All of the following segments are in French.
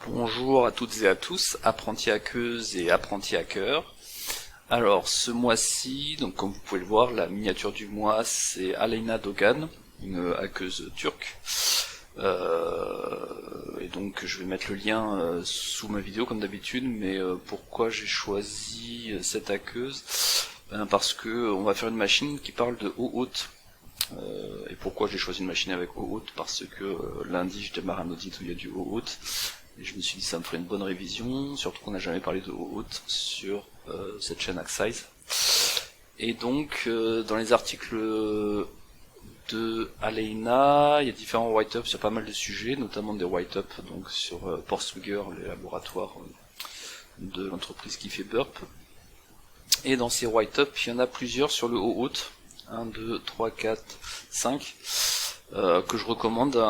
Bonjour à toutes et à tous, apprentis hackeuses et apprentis hackers. Alors ce mois-ci, donc comme vous pouvez le voir, la miniature du mois c'est Aleyna Dogan, une hackeuse turque. Et donc je vais mettre le lien sous ma vidéo comme d'habitude, mais pourquoi j'ai choisi cette hackeuse? Parce que on va faire une machine qui parle de OAuth. Et pourquoi j'ai choisi une machine avec OAuth? Parce que lundi je démarre un audit où il y a du OAuth. Et je me suis dit ça me ferait une bonne révision, surtout qu'on n'a jamais parlé de OAuth sur cette chaîne Hack-Size. Et donc dans les articles de Aleyna, il y a différents write-ups sur pas mal de sujets, notamment des write-ups donc sur Portswigger, les laboratoires de l'entreprise qui fait Burp. Et dans ces write-ups, il y en a plusieurs sur le OAuth, 1, 2, 3, 4, 5. Que je recommande,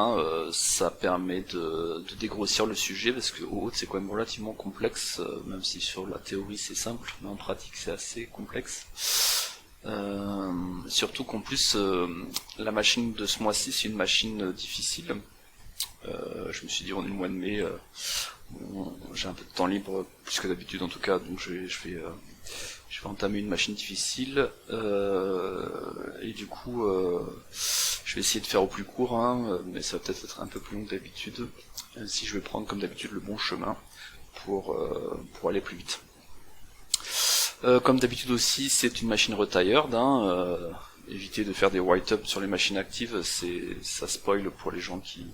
ça permet de dégrossir le sujet parce que OAuth c'est quand même relativement complexe, même si sur la théorie c'est simple, mais en pratique c'est assez complexe. Surtout qu'en plus la machine de ce mois-ci c'est une machine difficile. Je me suis dit on est le mois de mai, j'ai un peu de temps libre plus que d'habitude en tout cas, donc je vais entamer une machine difficile et du coup je vais essayer de faire au plus court, mais ça va peut-être être un peu plus long que d'habitude si je vais prendre comme d'habitude le bon chemin pour aller plus vite. Comme d'habitude aussi c'est une machine retired, évitez de faire des write-ups sur les machines actives, ça spoil pour les gens qui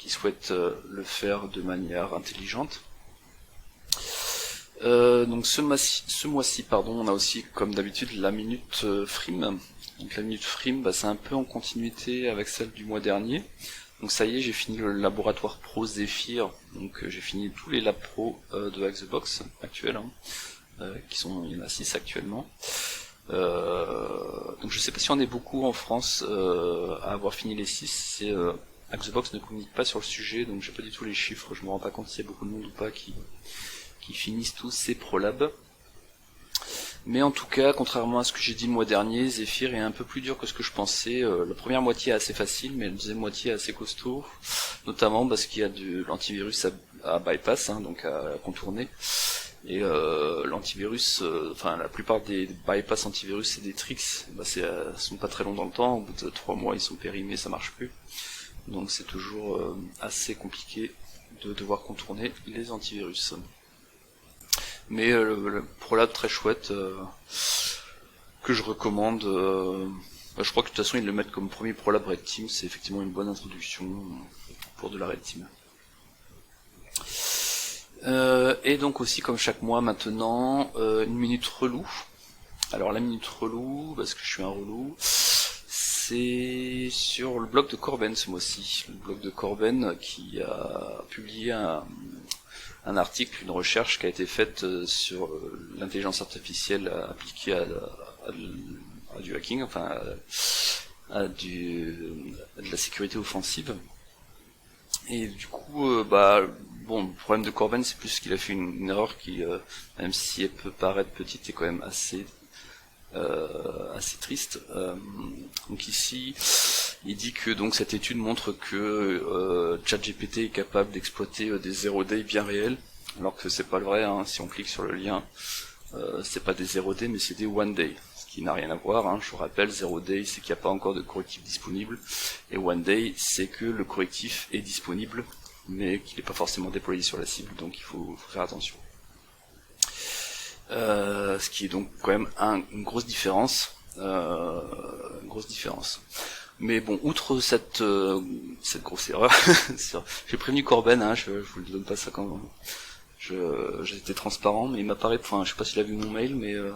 souhaitent le faire de manière intelligente. Donc ce mois-ci, on a aussi comme d'habitude la minute frime. Donc la minute frime, c'est un peu en continuité avec celle du mois dernier. Donc ça y est, j'ai fini le laboratoire pro Zephyr. Donc j'ai fini tous les labs pro de Hack the Box actuels, il y en a 6 actuellement. Donc je sais pas si on est beaucoup en France à avoir fini les 6. Hack the Box ne communique pas sur le sujet, donc j'ai pas du tout les chiffres. Je me rends pas compte s'il y a beaucoup de monde ou pas qui finissent tous ces prolabs. Mais en tout cas, contrairement à ce que j'ai dit le mois dernier, Zephyr est un peu plus dur que ce que je pensais. La première moitié est assez facile, mais la deuxième moitié est assez costaud, notamment parce qu'il y a de l'antivirus à bypass, donc à contourner. Et l'antivirus, la plupart des bypass antivirus et des tricks, sont pas très longs dans le temps. Au bout de 3 mois, ils sont périmés, ça marche plus. Donc c'est toujours assez compliqué de devoir contourner les antivirus. Mais le prolab très chouette que je recommande. Je crois que de toute façon ils le mettent comme premier prolab Red Team, c'est effectivement une bonne introduction pour de la Red Team. Et donc aussi comme chaque mois maintenant, une minute relou. Alors la minute relou, parce que je suis un relou, c'est sur le blog de Corben ce mois-ci. Le blog de Corben qui a publié un article, une recherche qui a été faite sur l'intelligence artificielle appliquée à du hacking, à de la sécurité offensive. Et du coup, le problème de Corben, c'est plus qu'il a fait une erreur qui, même si elle peut paraître petite, est quand même assez triste. Donc ici, il dit que donc cette étude montre que ChatGPT est capable d'exploiter des 0-day bien réels, alors que c'est pas le vrai. Si on clique sur le lien, c'est pas des 0-day, mais c'est des 1-day, ce qui n'a rien à voir. Je vous rappelle, 0-day, c'est qu'il n'y a pas encore de correctif disponible, et 1-day, c'est que le correctif est disponible, mais qu'il n'est pas forcément déployé sur la cible, donc il faut faire attention. Ce qui est donc quand même une grosse différence. Mais bon, outre cette grosse erreur, j'ai prévenu Corben, je vous le donne pas ça quand j'étais transparent, mais il m'apparaît, je sais pas s'il a vu mon mail, mais il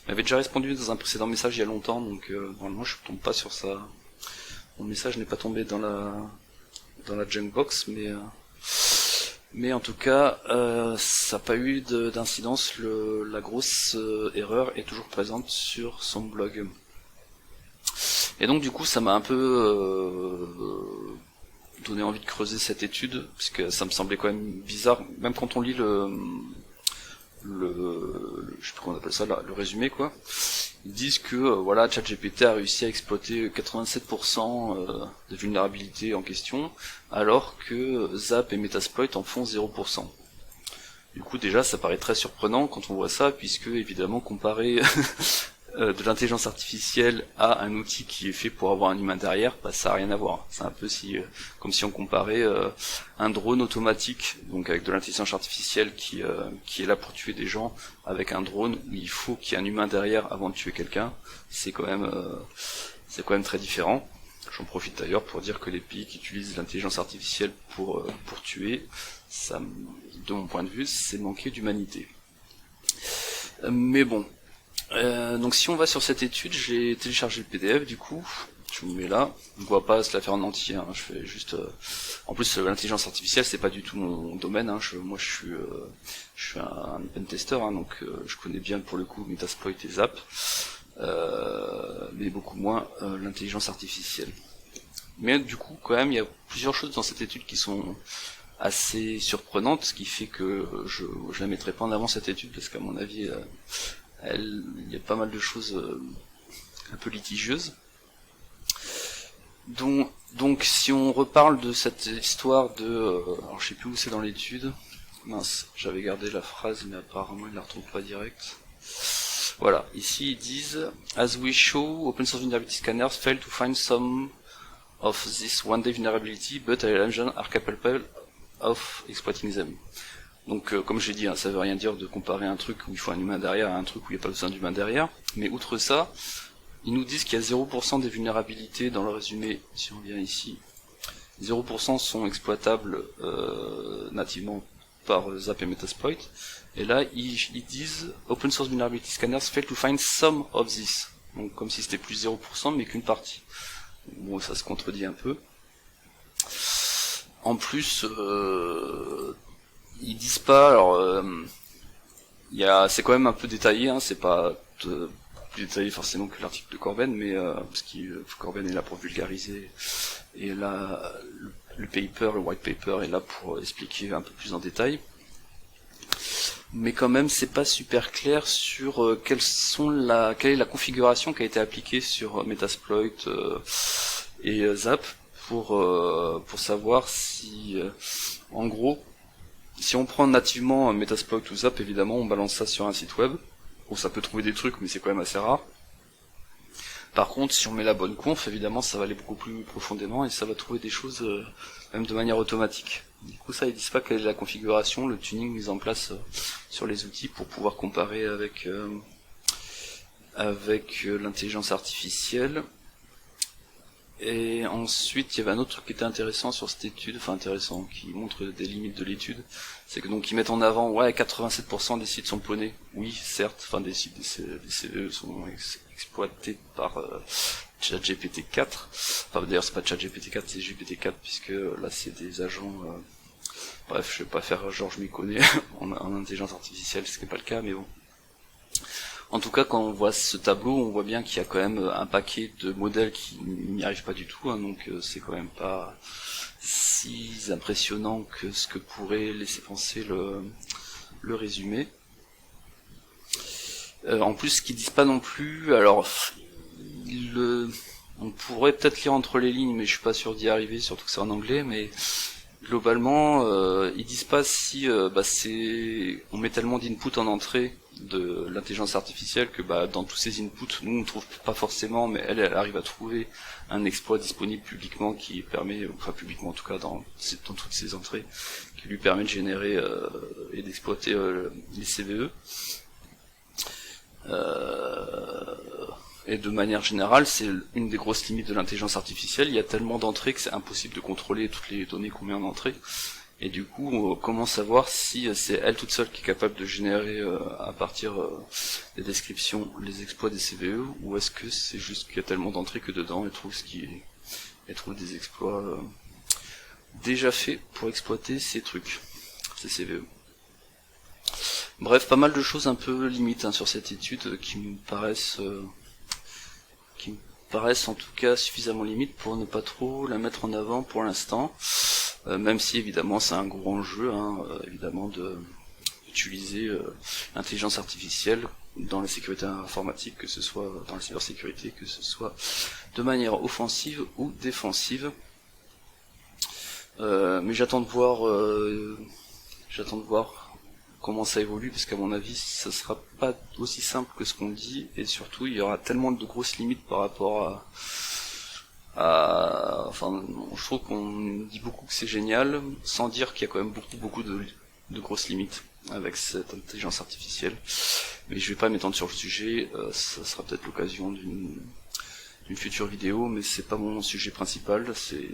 m'avait déjà répondu dans un précédent message il y a longtemps, donc normalement je tombe pas sur ça. Mon message n'est pas tombé dans la junk box, mais en tout cas, ça n'a pas eu d'incidence. La grosse erreur est toujours présente sur son blog. Et donc du coup, ça m'a un peu donné envie de creuser cette étude, parce que ça me semblait quand même bizarre, même quand on lit le je sais plus comment on appelle ça, le résumé quoi. Ils disent que voilà, ChatGPT a réussi à exploiter 87% de vulnérabilité en question, alors que Zap et Metasploit en font 0%. Du coup déjà ça paraît très surprenant quand on voit ça, puisque évidemment comparer de l'intelligence artificielle à un outil qui est fait pour avoir un humain derrière, bah, ça n'a rien à voir. C'est un peu comme si on comparait un drone automatique, donc avec de l'intelligence artificielle qui est là pour tuer des gens, avec un drone où il faut qu'il y ait un humain derrière avant de tuer quelqu'un. C'est quand même très différent. J'en profite d'ailleurs pour dire que les pays qui utilisent l'intelligence artificielle pour tuer, ça, de mon point de vue, c'est manquer d'humanité. Mais bon. Donc si on va sur cette étude, j'ai téléchargé le PDF du coup, je vous mets là, on ne voit pas se la faire en entier, hein. Je fais juste... En plus l'intelligence artificielle c'est pas du tout mon domaine, hein. Moi je suis un pen tester, hein, donc je connais bien pour le coup Metasploit et Zap, mais beaucoup moins l'intelligence artificielle. Mais du coup quand même il y a plusieurs choses dans cette étude qui sont assez surprenantes, ce qui fait que je la mettrai pas en avant cette étude, parce qu'à mon avis... il y a pas mal de choses un peu litigieuses. Donc si on reparle de cette histoire de... alors je sais plus où c'est dans l'étude. Mince, j'avais gardé la phrase mais apparemment ils la retrouvent pas direct. Voilà, ici ils disent As we show, open source vulnerability scanners fail to find some of this one day vulnerability, but LLMs are capable of exploiting them. Donc comme j'ai dit, hein, ça veut rien dire de comparer un truc où il faut un humain derrière à un truc où il n'y a pas besoin d'humain derrière, mais outre ça, ils nous disent qu'il y a 0% des vulnérabilités dans le résumé. Si on vient ici, 0% sont exploitables nativement par Zap et Metasploit, et là ils disent Open Source Vulnerability Scanners fail to find some of this, donc comme si c'était plus 0% mais qu'une partie. Bon, ça se contredit un peu. En plus, ils disent pas, alors c'est quand même un peu détaillé, hein, c'est pas plus détaillé forcément que l'article de Corben, mais parce que Corben est là pour vulgariser, et là le paper, le white paper est là pour expliquer un peu plus en détail. Mais quand même c'est pas super clair sur quelle est la configuration qui a été appliquée sur Metasploit et Zap pour savoir si en gros, si on prend nativement Metasploit ou Zap, évidemment, on balance ça sur un site web, où ça peut trouver des trucs, mais c'est quand même assez rare. Par contre, si on met la bonne conf, évidemment, ça va aller beaucoup plus profondément, et ça va trouver des choses, même de manière automatique. Du coup, ça, ils disent pas quelle est la configuration, le tuning mis en place sur les outils pour pouvoir comparer avec l'intelligence artificielle. Et ensuite, il y avait un autre truc qui était intéressant sur cette étude, enfin intéressant, qui montre des limites de l'étude, c'est que donc ils mettent en avant, 87% des sites sont clonés. Oui, certes, enfin des sites, des CVE sont exploités par ChatGPT 4. Enfin d'ailleurs c'est pas ChatGPT 4, c'est GPT-4, puisque là c'est des agents... Bref, je vais pas faire genre je m'y connais en intelligence artificielle, ce qui n'est pas le cas, mais bon. En tout cas, quand on voit ce tableau, on voit bien qu'il y a quand même un paquet de modèles qui n'y arrivent pas du tout, hein, donc c'est quand même pas si impressionnant que ce que pourrait laisser penser le résumé. En plus, ce qu'ils disent pas non plus, alors on pourrait peut-être lire entre les lignes, mais je suis pas sûr d'y arriver, surtout que c'est en anglais, mais globalement, ils disent pas si on met tellement d'input en entrée de l'intelligence artificielle que dans tous ces inputs, nous on trouve pas forcément, mais elle arrive à trouver un exploit disponible publiquement qui permet, enfin publiquement en tout cas dans toutes ces entrées, qui lui permet de générer et d'exploiter les CVE. Et de manière générale, c'est une des grosses limites de l'intelligence artificielle. Il y a tellement d'entrées que c'est impossible de contrôler toutes les données qu'on met en entrée. Et du coup, comment savoir si c'est elle toute seule qui est capable de générer à partir des descriptions les exploits des CVE, ou est-ce que c'est juste qu'il y a tellement d'entrées que dedans elle trouve des exploits déjà faits pour exploiter ces trucs, ces CVE. Bref, pas mal de choses un peu limites sur cette étude qui me paraissent en tout cas suffisamment limites pour ne pas trop la mettre en avant pour l'instant, même si évidemment c'est un gros enjeu, évidemment d'utiliser l'intelligence artificielle dans la sécurité informatique, que ce soit dans la cybersécurité, que ce soit de manière offensive ou défensive. Mais j'attends de voir comment ça évolue, parce qu'à mon avis ça sera pas aussi simple que ce qu'on dit, et surtout il y aura tellement de grosses limites par rapport enfin, je trouve qu'on dit beaucoup que c'est génial, sans dire qu'il y a quand même beaucoup de grosses limites avec cette intelligence artificielle. Mais je vais pas m'étendre sur le sujet, ça sera peut-être l'occasion d'une future vidéo, mais c'est pas mon sujet principal,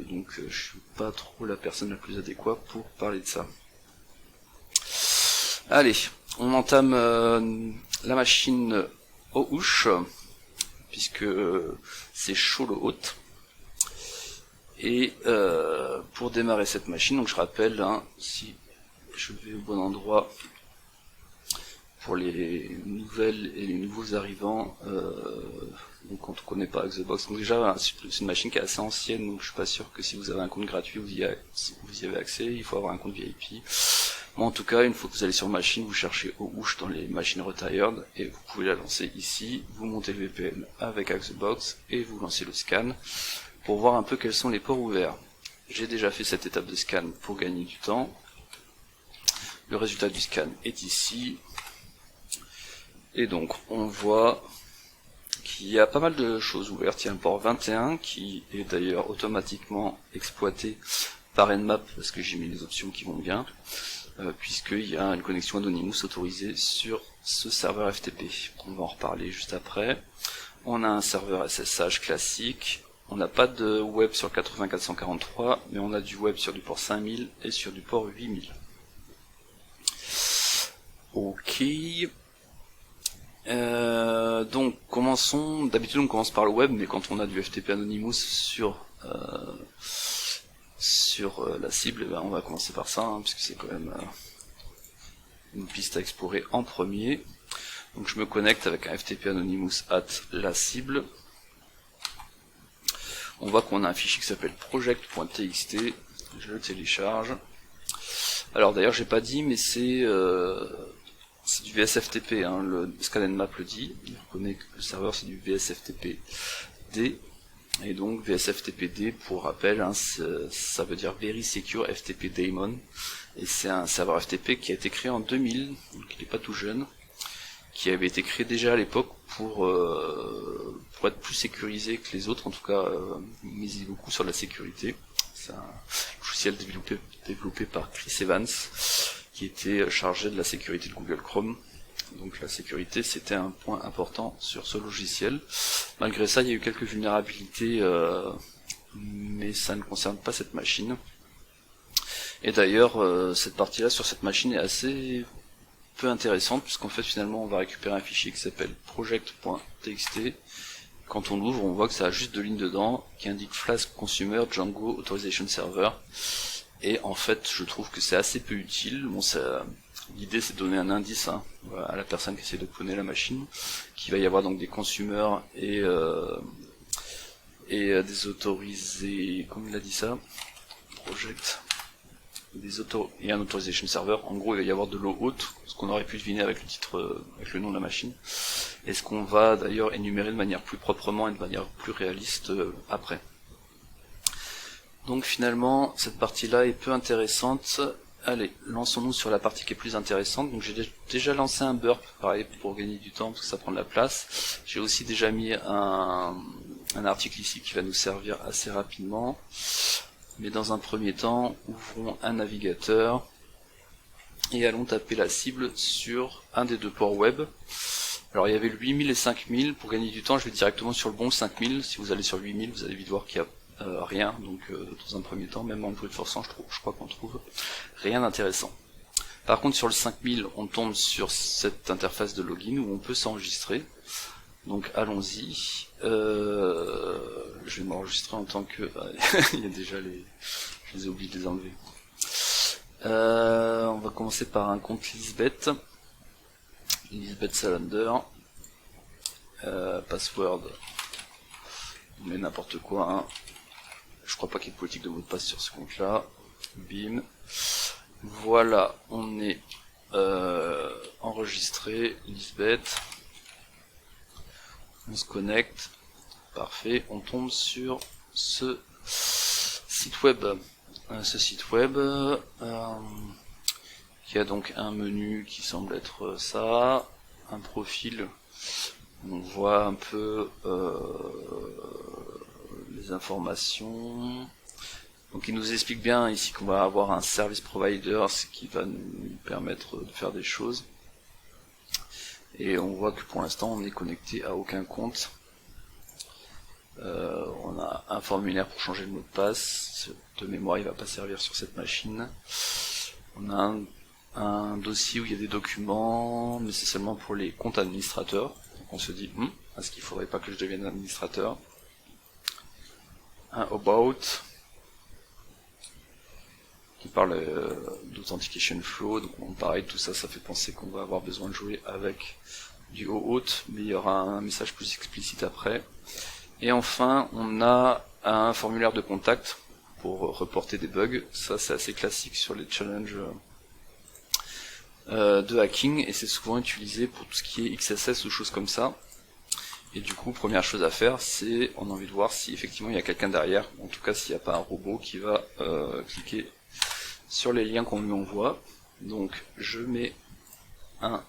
donc je suis pas trop la personne la plus adéquate pour parler de ça. Allez, on entame la machine au houche, puisque c'est chaud le hôte. Et pour démarrer cette machine, donc je rappelle, si je vais au bon endroit, pour les nouvelles et les nouveaux arrivants, donc quand on connaît pas Xbox, donc déjà c'est une machine qui est assez ancienne, donc je suis pas sûr que si vous avez un compte gratuit vous y avez accès, il faut avoir un compte VIP. Bon, en tout cas, une fois que vous allez sur machine, vous cherchez OUSH dans les machines retired et vous pouvez la lancer ici, vous montez le VPN avec Xbox et vous lancez le scan pour voir un peu quels sont les ports ouverts. J'ai déjà fait cette étape de scan pour gagner du temps. Le résultat du scan est ici. Et donc on voit qu'il y a pas mal de choses ouvertes. Il y a un port 21 qui est d'ailleurs automatiquement exploité par Nmap parce que j'ai mis les options qui vont bien, puisqu'il y a une connexion Anonymous autorisée sur ce serveur FTP. On va en reparler juste après. On a un serveur SSH classique. On n'a pas de web sur le 8443, mais on a du web sur du port 5000 et sur du port 8000. Ok. Donc commençons, d'habitude on commence par le web, mais quand on a du FTP Anonymous sur la cible, eh ben on va commencer par ça, puisque c'est quand même une piste à explorer en premier. Donc je me connecte avec un FTP Anonymous at la cible. On voit qu'on a un fichier qui s'appelle project.txt, je le télécharge. Alors d'ailleurs j'ai pas dit, mais c'est du VSFTP, le ScanNmap le dit, il reconnaît que le serveur c'est du VSFTPD, et donc VSFTPD, pour rappel, ça veut dire Very Secure FTP Daemon, et c'est un serveur FTP qui a été créé en 2000, donc il n'est pas tout jeune, qui avait été créé déjà à l'époque pour être plus sécurisé que les autres, en tout cas misait beaucoup sur la sécurité. C'est un logiciel développé par Chris Evans, qui était chargé de la sécurité de Google Chrome. Donc la sécurité c'était un point important sur ce logiciel. Malgré ça il y a eu quelques vulnérabilités, mais ça ne concerne pas cette machine. Et d'ailleurs cette partie là sur cette machine est assez peu intéressante, puisqu'en fait finalement on va récupérer un fichier qui s'appelle project.txt. Quand on l'ouvre on voit que ça a juste deux lignes dedans qui indiquent Flask Consumer Django Authorization Server. Et en fait, je trouve que c'est assez peu utile. Bon, l'idée c'est de donner un indice à la personne qui essaie de cloner la machine, qu'il va y avoir donc des consumers et des autorisés, comme il a dit ça, project, et un authorization server. En gros, il va y avoir de l'eau haute, ce qu'on aurait pu deviner avec le titre, avec le nom de la machine, et ce qu'on va d'ailleurs énumérer de manière plus proprement et de manière plus réaliste après. Donc finalement, cette partie-là est peu intéressante. Allez, lançons-nous sur la partie qui est plus intéressante. Donc j'ai déjà lancé un burp, pareil, pour gagner du temps, parce que ça prend de la place. J'ai aussi déjà mis un article ici qui va nous servir assez rapidement. Mais dans un premier temps, ouvrons un navigateur et allons taper la cible sur un des deux ports web. Alors il y avait le 8000 et 5000. Pour gagner du temps, je vais directement sur le bon 5000. Si vous allez sur le 8000, vous allez vite voir qu'il y a rien, donc dans un premier temps, même en brute forçant, je crois qu'on trouve rien d'intéressant. Par contre sur le 5000, on tombe sur cette interface de login où on peut s'enregistrer, donc allons-y. Je vais m'enregistrer en tant que... il y a déjà je les ai oubliés de les enlever. On va commencer par un compte Lisbeth Salander, password, on met n'importe quoi, Je crois pas qu'il y ait de politique de mot de passe sur ce compte-là. Bim. Voilà, on est enregistré, Lisbeth. On se connecte, parfait, on tombe sur ce site web. Qui a donc un menu qui semble être ça, un profil, on voit un peu les informations. Donc il nous explique bien ici qu'on va avoir un service provider, ce qui va nous permettre de faire des choses. Et on voit que pour l'instant on n'est connecté à aucun compte. On a un formulaire pour changer le mot de passe. De mémoire, il va pas servir sur cette machine. On a un dossier où il y a des documents, mais c'est seulement pour les comptes administrateurs. Donc on se dit, est-ce qu'il faudrait pas que je devienne administrateur? Un about qui parle d'authentication flow. Donc pareil, tout ça, ça fait penser qu'on va avoir besoin de jouer avec du OAuth, mais il y aura un message plus explicite après. Et enfin, on a un formulaire de contact pour reporter des bugs. Ça, c'est assez classique sur les challenges de hacking, et c'est souvent utilisé pour tout ce qui est XSS ou choses comme ça. Et du coup, première chose à faire, c'est on a envie de voir si effectivement il y a quelqu'un derrière, en tout cas s'il n'y a pas un robot qui va cliquer sur les liens qu'on lui envoie. Donc je mets un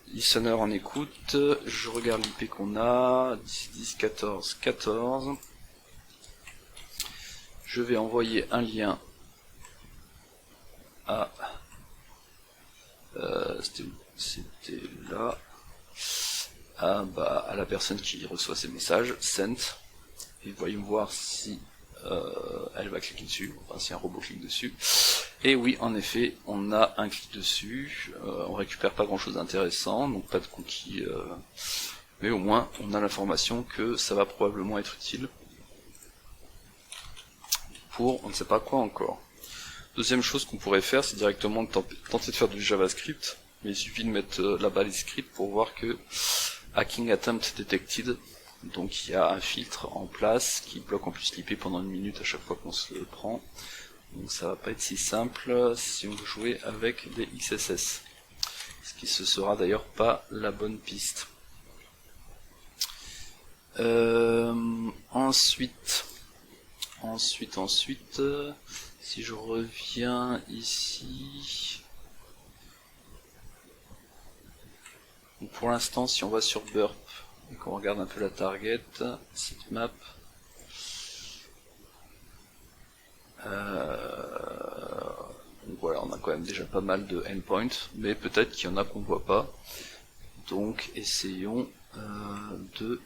listener en écoute, je regarde l'IP qu'on a, 10, 14, 14. Je vais envoyer un lien à c'était là à la personne qui reçoit ces messages, sent, et voyons voir si elle va cliquer dessus, enfin si un robot clique dessus. Et oui, en effet, on a un clic dessus, on récupère pas grand chose d'intéressant, donc pas de cookies, mais au moins on a l'information que ça va probablement être utile pour on ne sait pas quoi encore. Deuxième chose qu'on pourrait faire, c'est directement tenter de faire du JavaScript, mais il suffit de mettre là-bas les scripts pour voir que Hacking Attempt Detected, donc il y a un filtre en place qui bloque en plus l'IP pendant 1 minute à chaque fois qu'on se le prend. Donc ça va pas être si simple si on veut jouer avec des XSS. Ce qui ce sera d'ailleurs pas la bonne piste. Ensuite, si je reviens ici, donc pour l'instant si on va sur Burp et qu'on regarde un peu la target, sitemap, donc voilà, on a quand même déjà pas mal de endpoints, mais peut-être qu'il y en a qu'on voit pas. Donc essayons de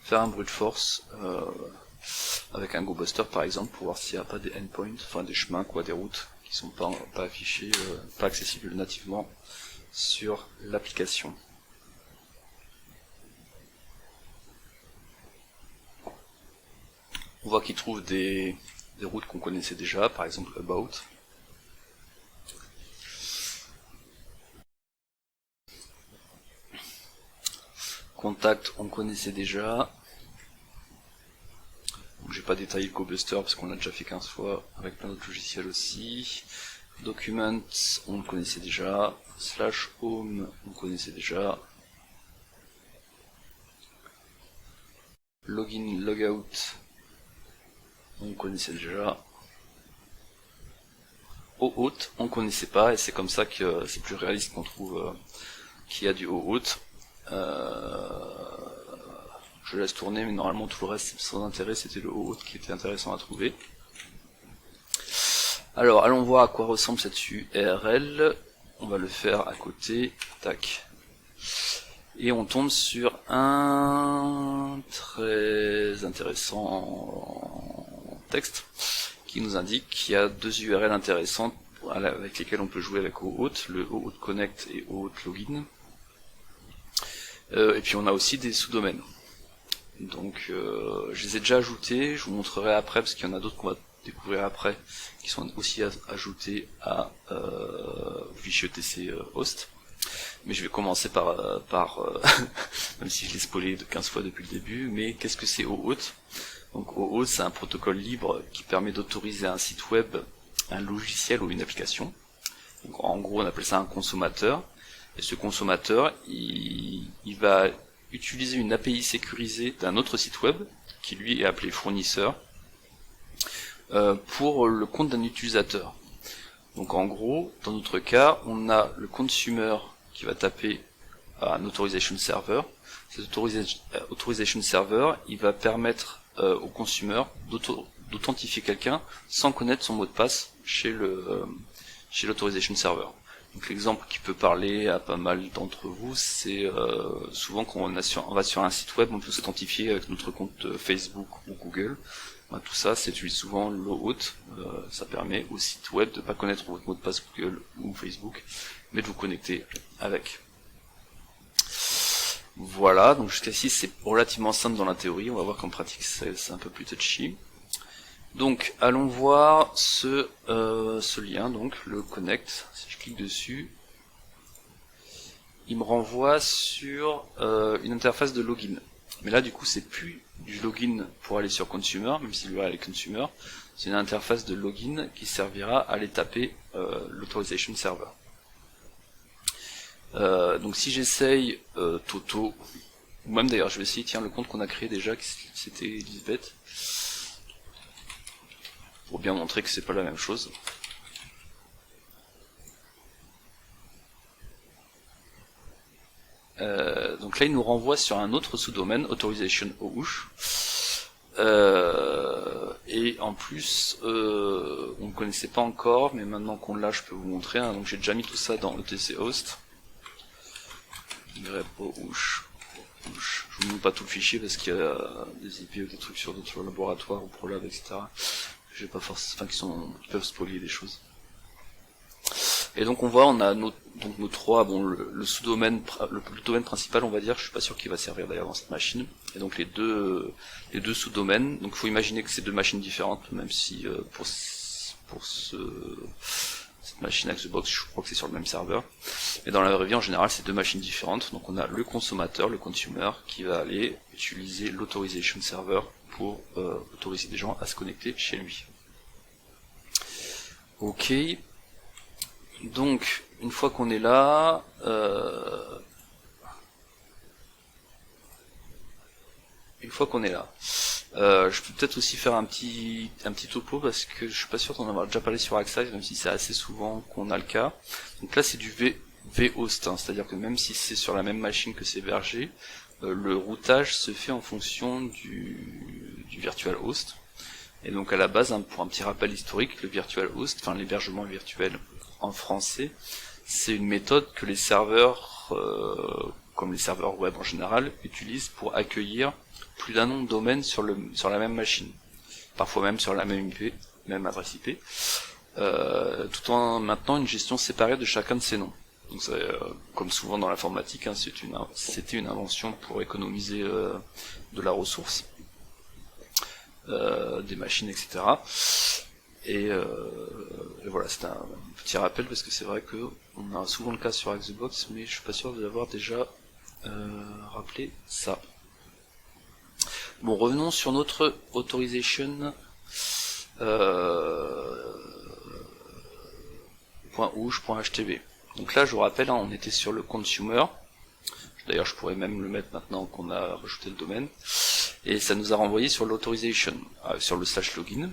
faire un brute force avec un GoBuster par exemple pour voir s'il n'y a pas des endpoints, enfin des chemins quoi, des routes qui sont pas affichées, pas accessibles nativement sur l'application. On voit qu'il trouve des routes qu'on connaissait déjà, par exemple about. Contact, on connaissait déjà. J'ai pas détaillé le GoBuster parce qu'on l'a déjà fait 15 fois avec plein d'autres logiciels aussi. Documents, on le connaissait déjà. Slash home, on connaissait déjà. Login, logout, on connaissait déjà. OAuth, on connaissait pas, et c'est comme ça que c'est plus réaliste qu'on trouve qu'il y a du OAuth. Je laisse tourner, mais normalement tout le reste sans intérêt, c'était le OAuth qui était intéressant à trouver. Alors allons voir à quoi ressemble cette URL. On va le faire à côté, tac. Et on tombe sur un très intéressant texte qui nous indique qu'il y a 2 URL intéressantes avec lesquelles on peut jouer avec OAuth, le OAuth Connect et OAuth Login. Et puis on a aussi des sous-domaines. Donc je les ai déjà ajoutés, je vous montrerai après parce qu'il y en a d'autres qu'on va découvrir après qui sont aussi ajoutés à fichier ETC host. Mais je vais commencer par même si je l'ai spoilé de 15 fois depuis le début, mais qu'est-ce que c'est OAuth? Donc OAuth, c'est un protocole libre qui permet d'autoriser un site web, un logiciel ou une application. Donc en gros on appelle ça un consommateur, et ce consommateur il va utiliser une API sécurisée d'un autre site web, qui lui est appelé fournisseur, pour le compte d'un utilisateur. Donc en gros, dans notre cas, on a le consumer qui va taper un authorization server. Cet authorization server, il va permettre au consumer d'authentifier quelqu'un sans connaître son mot de passe chez l'authorization server. Donc l'exemple qui peut parler à pas mal d'entre vous, c'est souvent quand on va sur un site web, on peut s'authentifier avec notre compte Facebook ou Google. Tout ça, c'est utilise souvent l'OAuth. Ça permet au site web de ne pas connaître votre mot de passe Google ou Facebook, mais de vous connecter avec. Voilà, donc jusqu'ici c'est relativement simple dans la théorie, on va voir qu'en pratique c'est un peu plus touchy. Donc allons voir ce lien, donc le connect. Si je clique dessus, il me renvoie sur une interface de login. Mais là du coup c'est plus du login pour aller sur consumer, même si l'URL est consumer, c'est une interface de login qui servira à aller taper l'authorization server. Donc si j'essaye Toto, ou même d'ailleurs je vais essayer, tiens, le compte qu'on a créé déjà, c'était Lisbeth, pour bien montrer que c'est pas la même chose. Donc là il nous renvoie sur un autre sous-domaine, authorization OAuth. Et en plus on ne connaissait pas encore, mais maintenant qu'on l'a je peux vous montrer, hein. Donc j'ai déjà mis tout ça dans ETC host. grep OAuth. Je vous montre pas tout le fichier parce qu'il y a des IP ou des trucs sur d'autres laboratoires ou ProLab, etc. J'ai pas forcément, qui peuvent spoiler des choses. Et donc on voit, on a nos trois, bon le sous-domaine, le domaine principal on va dire, je suis pas sûr qu'il va servir d'ailleurs dans cette machine. Et donc les deux sous-domaines, donc il faut imaginer que c'est deux machines différentes, même si pour cette machine avec The Box, je crois que c'est sur le même serveur. Et dans la vraie vie en général c'est deux machines différentes, donc on a le consommateur, le consumer, qui va aller utiliser l'authorization server pour autoriser des gens à se connecter chez lui. Ok. Donc, une fois qu'on est là, je peux peut-être aussi faire un petit topo parce que je suis pas sûr d'en avoir déjà parlé sur Axize, même si c'est assez souvent qu'on a le cas. Donc là, c'est du vhost, hein, c'est-à-dire que même si c'est sur la même machine que c'est hébergé, le routage se fait en fonction du virtual host. Et donc à la base, hein, pour un petit rappel historique, le virtual host, enfin l'hébergement virtuel en français, c'est une méthode que les serveurs, comme les serveurs web en général, utilisent pour accueillir plus d'un nombre de domaines sur la même machine, parfois même sur la même IP, même adresse IP, tout en maintenant une gestion séparée de chacun de ces noms. Donc comme souvent dans l'informatique, hein, c'était une invention pour économiser de la ressource, des machines, etc. Et voilà, c'est un petit rappel parce que c'est vrai que on a souvent le cas sur Xbox, mais je suis pas sûr de l'avoir déjà rappelé ça. Bon, revenons sur notre authorization .ouch.htb. Donc là, je vous rappelle, hein, on était sur le consumer. D'ailleurs, je pourrais même le mettre maintenant qu'on a rajouté le domaine. Et ça nous a renvoyé sur l'authorization, sur le /login.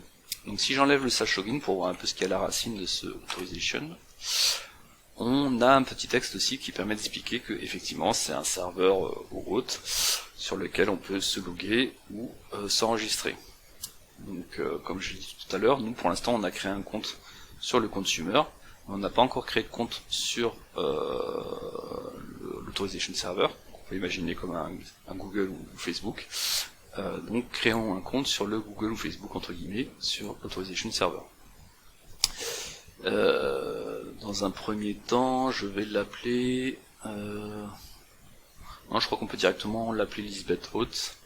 Donc si j'enlève le /login pour voir un peu ce qu'il y a à la racine de ce authorization, on a un petit texte aussi qui permet d'expliquer que effectivement c'est un serveur OAuth sur lequel on peut se loguer ou s'enregistrer. Donc comme je l'ai dit tout à l'heure, nous pour l'instant on a créé un compte sur le consumer, on n'a pas encore créé de compte sur l'authorization server, qu'on peut imaginer comme un Google ou Facebook. Donc créons un compte sur le Google ou Facebook entre guillemets sur l'authorization server. Dans un premier temps, je vais l'appeler. Non, je crois qu'on peut directement l'appeler Lisbeth Haute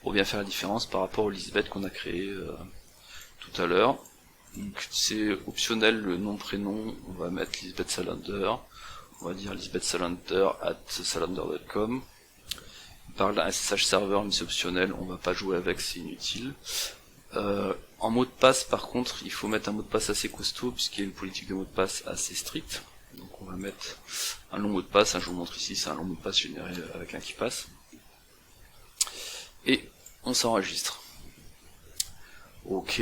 pour bien faire la différence par rapport au Lisbeth qu'on a créé tout à l'heure. Donc c'est optionnel le nom prénom. On va mettre Lisbeth Salander. On va dire Lisbeth Salander @salander.com. On parle d'un SSH serveur, mais c'est optionnel. On va pas jouer avec, c'est inutile. En mot de passe, par contre, il faut mettre un mot de passe assez costaud, puisqu'il y a une politique de mot de passe assez stricte. Donc on va mettre un long mot de passe, je vous montre ici, c'est un long mot de passe généré avec un qui passe. et on s'enregistre. Ok,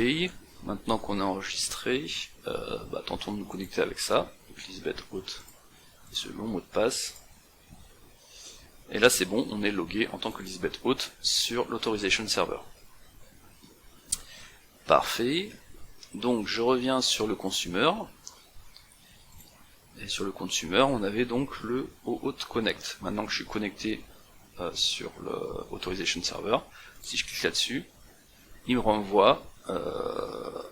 maintenant qu'on est enregistré, tentons de nous connecter avec ça, Lisbeth hôte et ce long mot de passe. Et là c'est bon, on est logué en tant que Lisbeth hôte sur l'Authorization Server. Parfait, donc je reviens sur le consumer. Et sur le consumer, on avait donc le OAuth Connect. Maintenant que je suis connecté sur le Authorization Server, si je clique là-dessus, il me renvoie,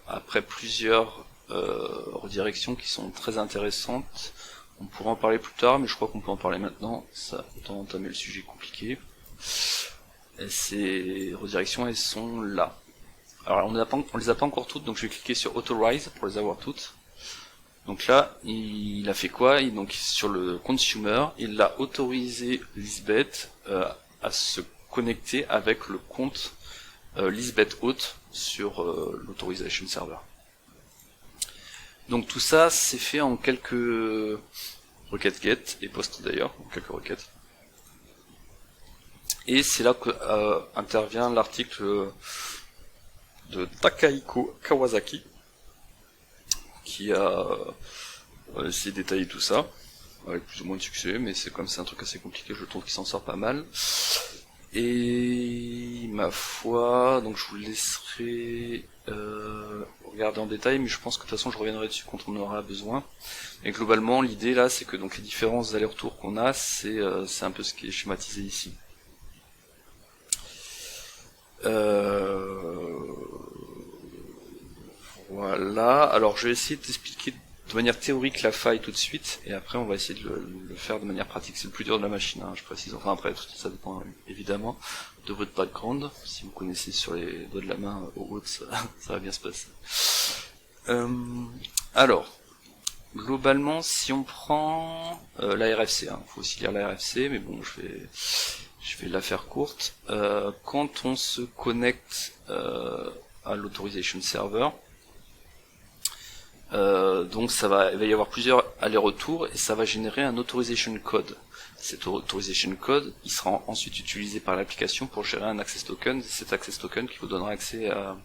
après plusieurs redirections qui sont très intéressantes. On pourra en parler plus tard, mais je crois qu'on peut en parler maintenant, ça autant entamer le sujet compliqué. Et ces redirections, elles sont là. Alors on les a pas encore toutes, donc je vais cliquer sur Authorize pour les avoir toutes. Donc là, il a fait quoi? Donc sur le consumer, il a autorisé Lisbeth à se connecter avec le compte Lisbeth hôte sur l'Authorization Server. Donc tout ça, c'est fait en quelques requêtes get et post d'ailleurs, en quelques requêtes. Et c'est là que intervient l'article de Takahiko Kawasaki, qui a essayé de détailler tout ça, avec plus ou moins de succès, mais c'est comme c'est un truc assez compliqué, je trouve qu'il s'en sort pas mal. Et ma foi, donc je vous laisserai regarder en détail, mais je pense que de toute façon je reviendrai dessus quand on aura besoin. Et globalement, l'idée là, c'est que donc les différents allers-retours qu'on a, c'est un peu ce qui est schématisé ici. Voilà, alors je vais essayer de t'expliquer de manière théorique la faille tout de suite, et après on va essayer de le faire de manière pratique. C'est le plus dur de la machine, hein, je précise. Enfin après, ça dépend évidemment de votre background. Si vous connaissez sur les doigts de la main au haut, ça va bien se passer. Alors, globalement, si on prend la RFC, hein, faut aussi lire la RFC, mais bon, je vais la faire courte. Quand on se connecte à l'Authorization Server, donc il va y avoir plusieurs allers-retours et ça va générer un Authorization Code. Cet Authorization Code, il sera ensuite utilisé par l'application pour gérer un access token, cet access token qui vous donnera accès à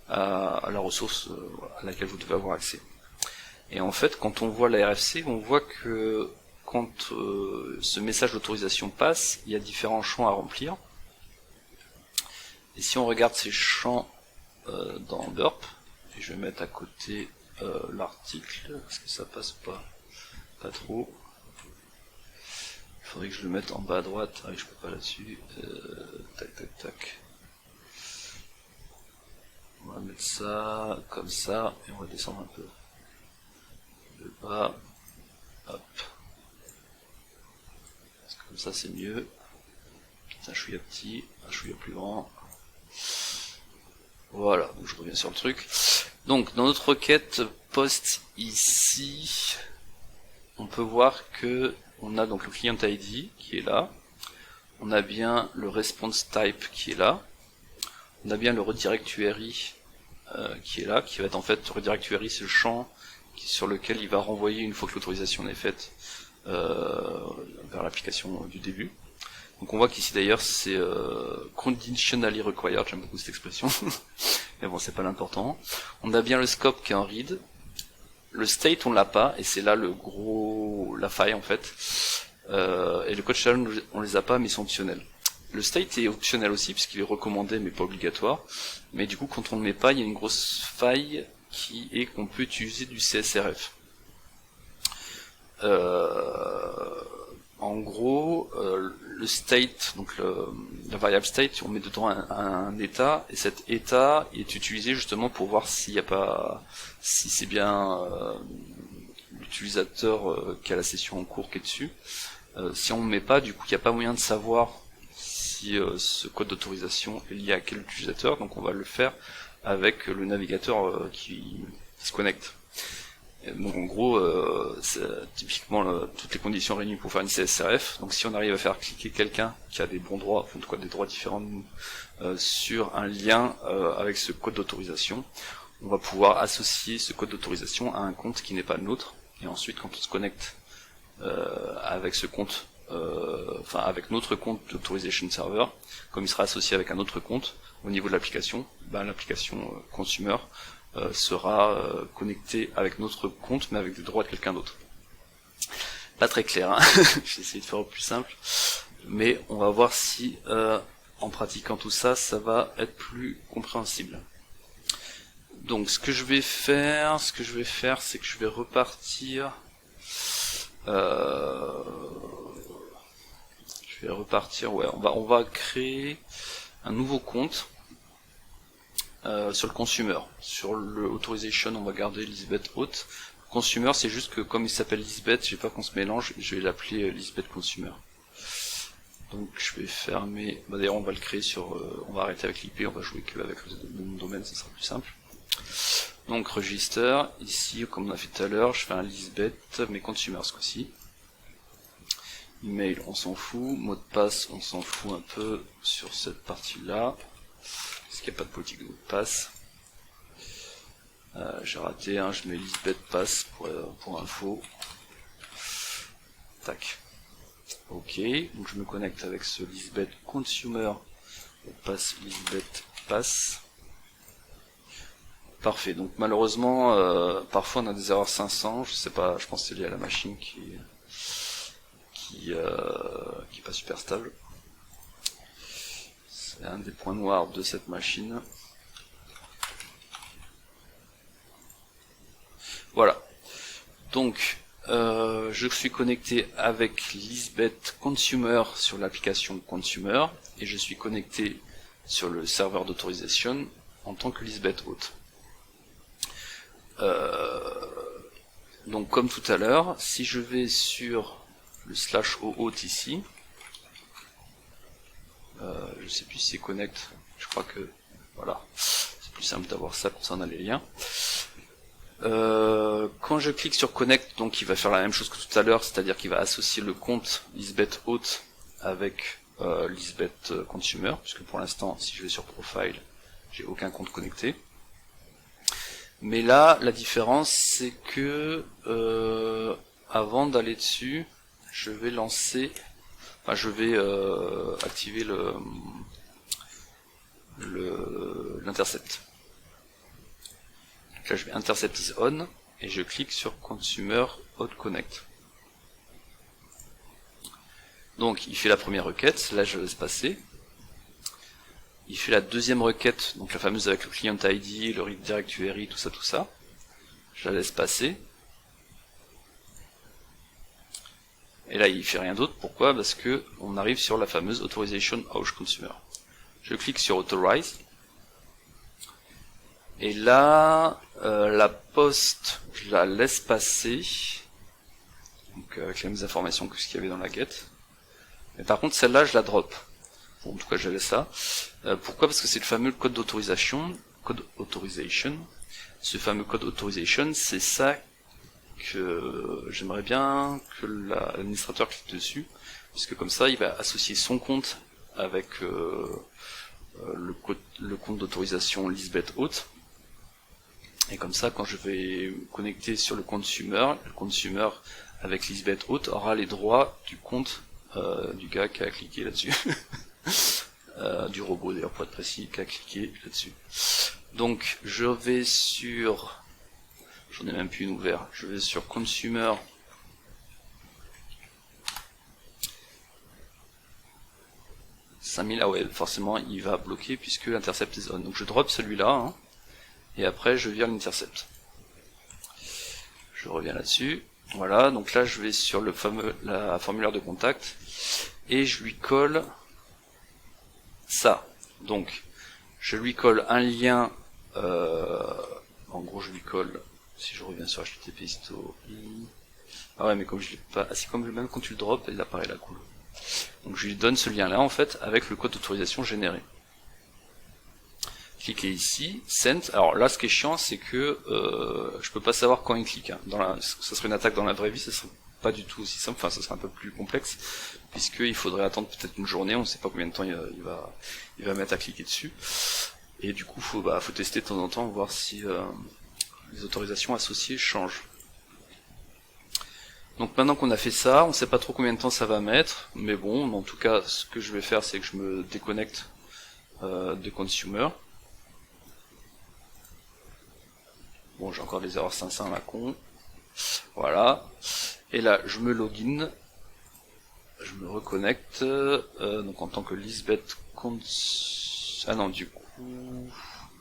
la ressource à laquelle vous devez avoir accès. Et en fait, quand on voit la RFC, on voit que quand ce message d'autorisation passe, il y a différents champs à remplir. Et si on regarde ces champs dans Burp, et je vais mettre à côté l'article, parce que ça passe pas trop. Il faudrait que je le mette en bas à droite, je peux pas là-dessus. Tac. On va mettre ça comme ça, et on va descendre un peu de bas. Hop. Parce que comme ça c'est mieux. Un chouïa petit, un chouïa plus grand. Voilà, donc je reviens sur le truc. Donc dans notre requête post ici, on peut voir que on a donc le client ID qui est là, on a bien le response type qui est là, on a bien le redirect URI qui est là, qui va être en fait redirect URI, c'est le champ sur lequel il va renvoyer une fois que l'autorisation est faite vers l'application du début. Donc on voit qu'ici d'ailleurs c'est conditionally required, j'aime beaucoup cette expression, mais bon c'est pas l'important. On a bien le scope qui est en read, le state on l'a pas, et c'est là la faille en fait, et le code shell on les a pas mais ils sont optionnels. Le state est optionnel aussi puisqu'il est recommandé mais pas obligatoire, mais du coup quand on ne le met pas il y a une grosse faille qui est qu'on peut utiliser du CSRF. En gros, le state, donc la variable state, on met dedans un état, et cet état est utilisé justement pour voir s'il n'y a pas, si c'est bien l'utilisateur qui a la session en cours qui est dessus. Si on ne met pas, du coup, il n'y a pas moyen de savoir si ce code d'autorisation est lié à quel utilisateur, donc on va le faire avec le navigateur qui se connecte. Donc en gros, c'est typiquement toutes les conditions réunies pour faire une CSRF. Donc si on arrive à faire cliquer quelqu'un qui a des bons droits, enfin, en tout cas des droits différents de nous, sur un lien avec ce code d'autorisation, on va pouvoir associer ce code d'autorisation à un compte qui n'est pas le nôtre. Et ensuite, quand on se connecte avec ce compte enfin avec notre compte d'Authorization Server, comme il sera associé avec un autre compte au niveau de l'application, ben, l'application consumer sera connectée avec notre compte mais avec des droits de quelqu'un d'autre. Pas très clair, hein. J'ai essayé de faire au plus simple, mais on va voir si en pratiquant tout ça, ça va être plus compréhensible. Donc ce que je vais faire, c'est que je vais repartir. Ouais, on va créer un nouveau compte sur le consumer. Sur le authorization, on va garder Lisbeth Haute. Consumer, c'est juste que comme il s'appelle Lisbeth, j'ai pas qu'on se mélange, je vais l'appeler Lisbeth Consumer. Donc je vais fermer. Bah, d'ailleurs, on va le créer sur. On va arrêter avec l'IP, on va jouer que avec le nom de domaine, ça sera plus simple. Donc register, ici comme on a fait tout à l'heure, je fais un Lisbeth, mais consumer ce coup-ci. Email, on s'en fout. Mot de passe, on s'en fout un peu sur cette partie-là. Parce qu'il n'y a pas de politique de mot de passe. J'ai raté, hein, je mets Lisbeth passe pour info. Tac. Ok, donc je me connecte avec ce Lisbeth consumer. Passe Lisbeth passe. Parfait, donc malheureusement, parfois on a des erreurs 500, je sais pas, je pense que c'est lié à la machine qui est pas super stable. C'est un des points noirs de cette machine. Voilà. Donc, je suis connecté avec Lisbeth Consumer sur l'application Consumer, et je suis connecté sur le serveur d'autorisation en tant que Lisbeth Haute. Donc comme tout à l'heure, si je vais sur le /OAuth ici, je sais plus si c'est connect, je crois que voilà, c'est plus simple d'avoir ça concernant les liens. Quand je clique sur connect, donc il va faire la même chose que tout à l'heure, c'est-à-dire qu'il va associer le compte Lisbeth Haute avec Lisbeth Consumer, puisque pour l'instant, si je vais sur profile, j'ai aucun compte connecté. Mais là, la différence, c'est que avant d'aller dessus, je vais activer l'intercept. Donc là, je vais intercept is on et je clique sur consumer hot connect. Donc, il fait la première requête. Là, je laisse passer. Il fait la deuxième requête, donc la fameuse avec le client ID, le read directory, tout ça. Je la laisse passer. Et là, il fait rien d'autre. Pourquoi? Parce que on arrive sur la fameuse authorization Auth consumer. Je clique sur authorize. Et là, la poste, je la laisse passer. Donc avec les mêmes informations que ce qu'il y avait dans la get. Mais par contre, celle-là, je la drop. Bon, en tout cas, je laisse là. Pourquoi? Parce que c'est le fameux code d'autorisation. Ce fameux code authorization, c'est ça que j'aimerais bien que l'administrateur clique dessus, puisque comme ça, il va associer son compte avec le compte d'autorisation Lisbeth Haute. Et comme ça, quand je vais connecter sur le consumer avec Lisbeth Haute aura les droits du compte du gars qui a cliqué là-dessus. Du robot d'ailleurs pour être précis, qui a cliqué là-dessus. Donc je vais sur... J'en ai même plus une ouvert. Je vais sur Consumer. Ah ouais, forcément il va bloquer puisque l'intercept est on. Donc je drop celui-là, hein, et après je vire l'intercept. Je reviens là-dessus. Voilà, donc là je vais sur la formulaire de contact et je lui colle ça. Donc je lui colle un lien, en gros je lui colle, si je reviens sur HTTP Story, ah ouais mais comme je l'ai pas, même quand tu le drops il apparaît là, cool. Donc je lui donne ce lien là en fait avec le code d'autorisation généré. Cliquez ici, send. Alors là ce qui est chiant c'est que je peux pas savoir quand il clique, hein. Ça serait une attaque dans la vraie vie, ça serait pas du tout aussi simple, enfin ça serait un peu plus complexe, puisqu'il faudrait attendre peut-être une journée, on ne sait pas combien de temps il va mettre à cliquer dessus. Et du coup faut tester de temps en temps, voir si les autorisations associées changent. Donc maintenant qu'on a fait ça, on sait pas trop combien de temps ça va mettre, mais bon, en tout cas, ce que je vais faire, c'est que je me déconnecte de consumer. Bon, j'ai encore des erreurs 500 la con. Voilà. Et là, je me login. Je me reconnecte. Donc en tant que Lisbeth Ah non, du coup...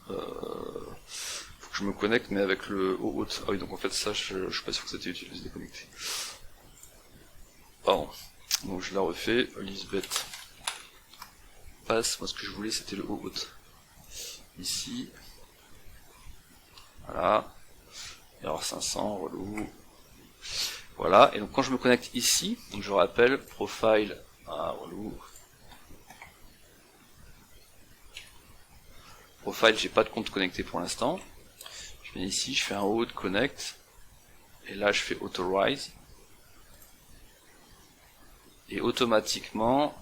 faut que je me connecte, mais avec le OAuth. Ah oui, donc en fait, ça, je suis pas sûr que c'était utile de se déconnecter. Pardon. Donc je la refais. Lisbeth passe. Moi, ce que je voulais, c'était le OAuth. Ici. Voilà. Erreur 500, relou. Voilà, et donc quand je me connecte ici, donc je rappelle, profile, relou. Profile, j'ai pas de compte connecté pour l'instant. Je viens ici, je fais un OAuth connect, et là je fais authorize. Et automatiquement,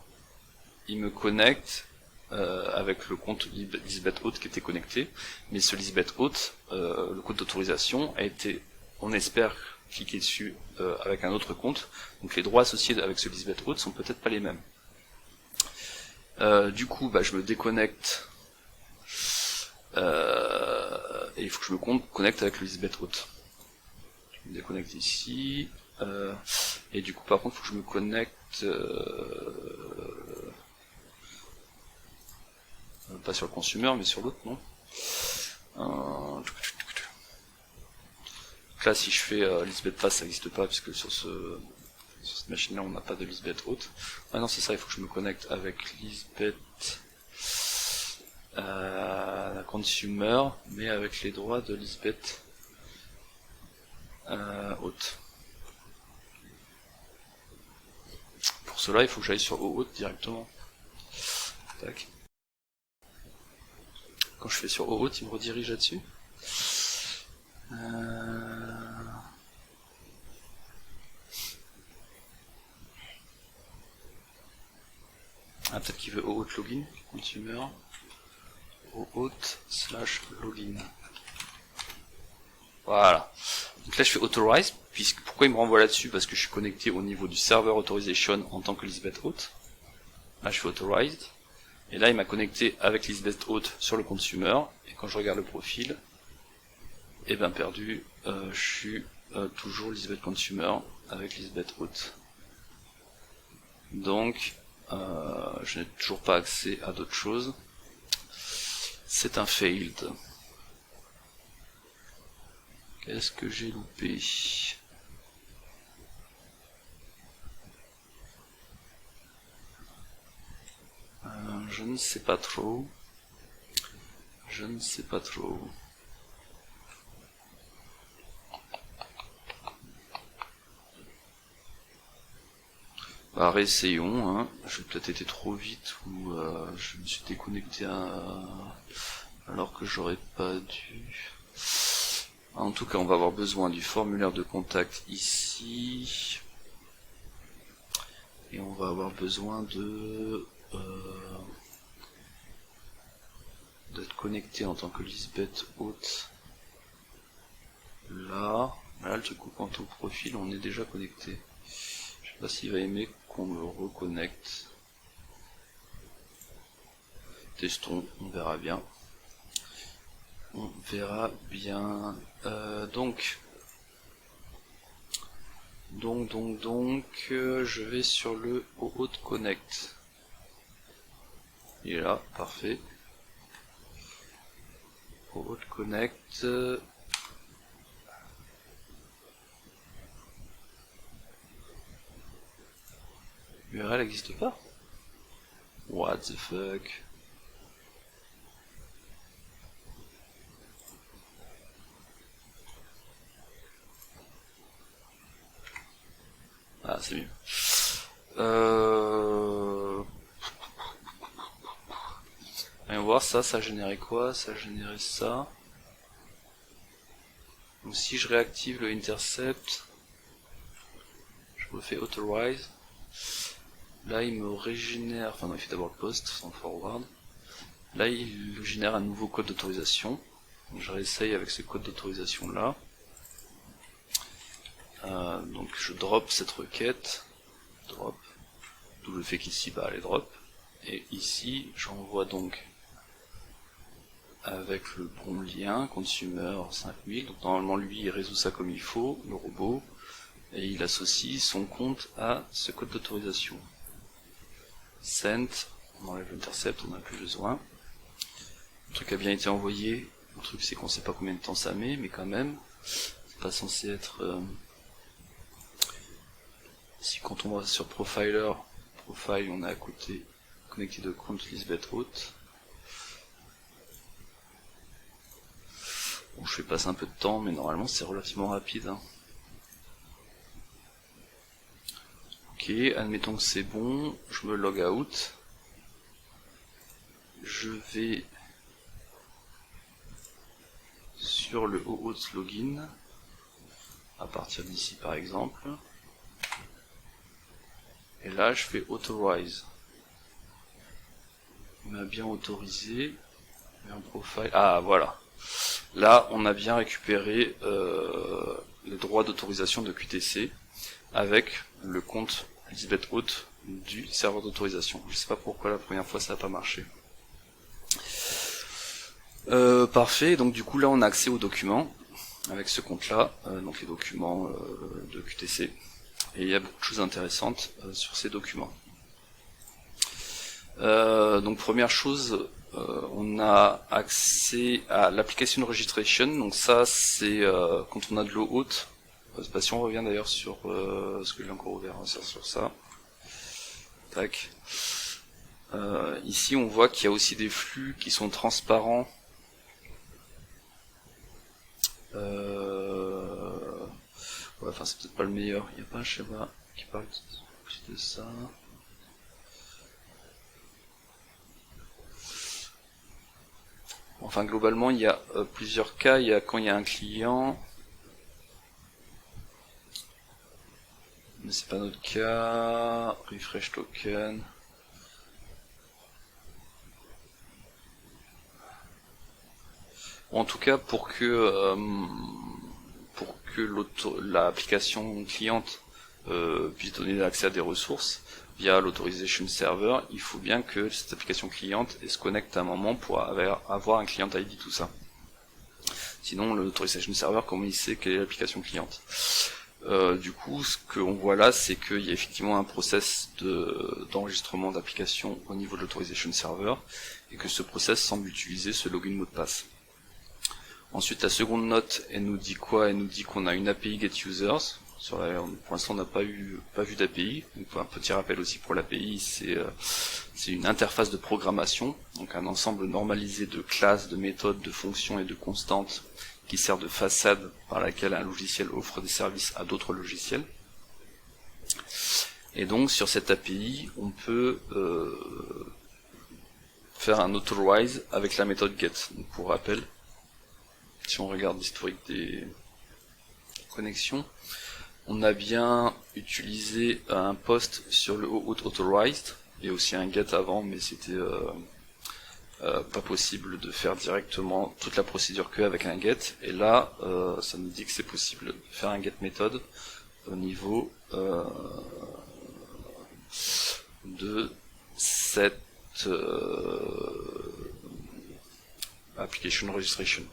il me connecte avec le compte Lisbeth Auth qui était connecté. Mais ce Lisbeth Auth, le code d'autorisation a été, on espère, cliquer dessus avec un autre compte. Donc les droits associés avec ce Lisbeth Auth sont peut-être pas les mêmes. Du coup, je me déconnecte. Et il faut que je me connecte avec le Lisbeth Auth. Je me déconnecte ici. Et du coup, par contre, il faut que je me connecte... pas sur le consumer, mais sur l'autre, non. Donc là, si je fais Lisbeth Pass, ça n'existe pas, puisque sur cette machine-là, on n'a pas de Lisbeth Auth. Ah non, c'est ça, il faut que je me connecte avec Lisbeth Consumer, mais avec les droits de Lisbeth Auth. Pour cela, il faut que j'aille sur OAuth directement. Tac. Quand je fais sur OAuth, il me redirige là-dessus. Peut-être qu'il veut OAuth login, consumer, OAuth/login. Voilà. Donc là je fais authorize, pourquoi il me renvoie là-dessus? Parce que je suis connecté au niveau du server authorization en tant que Lisbeth Auth. Là je fais authorized. Et là il m'a connecté avec Lisbeth Auth sur le consumer. Et quand je regarde le profil, et bien perdu, je suis toujours Lisbeth Consumer avec Lisbeth Auth. Donc je n'ai toujours pas accès à d'autres choses. C'est un failed. Qu'est-ce que j'ai loupé? Je ne sais pas trop. Je ne sais pas trop. Réessayons, hein. J'ai peut-être été trop vite ou je me suis déconnecté alors que j'aurais pas dû. En tout cas, on va avoir besoin du formulaire de contact ici. Et on va avoir besoin d'être connecté en tant que Lisbeth Auth. Là, le truc quant au profil, on est déjà connecté. Je sais pas s'il va aimer qu'on me reconnecte. Testons, on verra bien. On verra bien. Donc, je vais sur le OAuth Connect. Il est là, parfait. OAuth Connect. URL n'existe pas? What the fuck? Ah, c'est mieux. Voyons voir, ça a généré quoi? Ça a généré ça. Donc si je réactive le intercept, je refais authorize. Là il me régénère, enfin non, il fait d'abord le post sans forward. Là il génère un nouveau code d'autorisation. Je réessaye avec ce code d'autorisation là. Donc je drop cette requête, drop, d'où le fait qu'ici elle est drop, et ici j'envoie donc avec le bon lien, consumer 5000, donc normalement lui il résout ça comme il faut, le robot, et il associe son compte à ce code d'autorisation. Send, on enlève l'intercept, on n'a plus besoin. Le truc a bien été envoyé, le truc c'est qu'on sait pas combien de temps ça met, mais quand même, c'est pas censé être... Ici quand on va sur Profiler, Profile on a à côté connecté de compte Lisbeth Haute. Bon, je fais passer un peu de temps, mais normalement c'est relativement rapide. Hein. Ok, admettons que c'est bon, je me log out. Je vais sur le OAuth login, à partir d'ici par exemple. Et là je fais authorize. Il m'a bien autorisé. Un profile. Ah voilà. Là on a bien récupéré les droits d'autorisation de QTC avec le compte Lisbeth Haute du serveur d'autorisation. Je sais pas pourquoi la première fois ça n'a pas marché. Parfait, donc du coup là on a accès aux documents avec ce compte là, donc les documents de QTC, et il y a beaucoup de choses intéressantes sur ces documents. Donc première chose, on a accès à l'application registration, donc ça c'est quand on a de l'eau haute. Je sais pas si on revient d'ailleurs sur ce que j'ai encore ouvert, sur ça. Tac. Ici on voit qu'il y a aussi des flux qui sont transparents. Ouais, enfin c'est peut-être pas le meilleur, il n'y a pas un schéma qui parle de ça. Enfin globalement il y a plusieurs cas, il y a quand il y a un client, mais c'est pas notre cas, refresh token. En tout cas pour que l'application cliente puisse donner accès à des ressources via l'Authorization Server, il faut bien que cette application cliente se connecte à un moment pour avoir un client ID, tout ça. Sinon l'Authorization Server, comment il sait quelle est l'application cliente? Du coup, ce qu'on voit là, c'est qu'il y a effectivement un process d'enregistrement d'application au niveau de l'Authorization Server, et que ce process semble utiliser ce login mot de passe. Ensuite, la seconde note, elle nous dit quoi? Elle nous dit qu'on a une API GetUsers. Pour l'instant, on n'a pas vu d'API. Donc, un petit rappel aussi pour l'API, c'est une interface de programmation, donc un ensemble normalisé de classes, de méthodes, de fonctions et de constantes qui sert de façade par laquelle un logiciel offre des services à d'autres logiciels. Et donc, sur cette API, on peut faire un authorize avec la méthode get. Donc, pour rappel, si on regarde l'historique des connexions, on a bien utilisé un post sur le OAuth authorized et aussi un get avant, mais c'était pas possible de faire directement toute la procédure qu'avec un get. Et là, ça nous dit que c'est possible de faire un get méthode au niveau de cette application registration.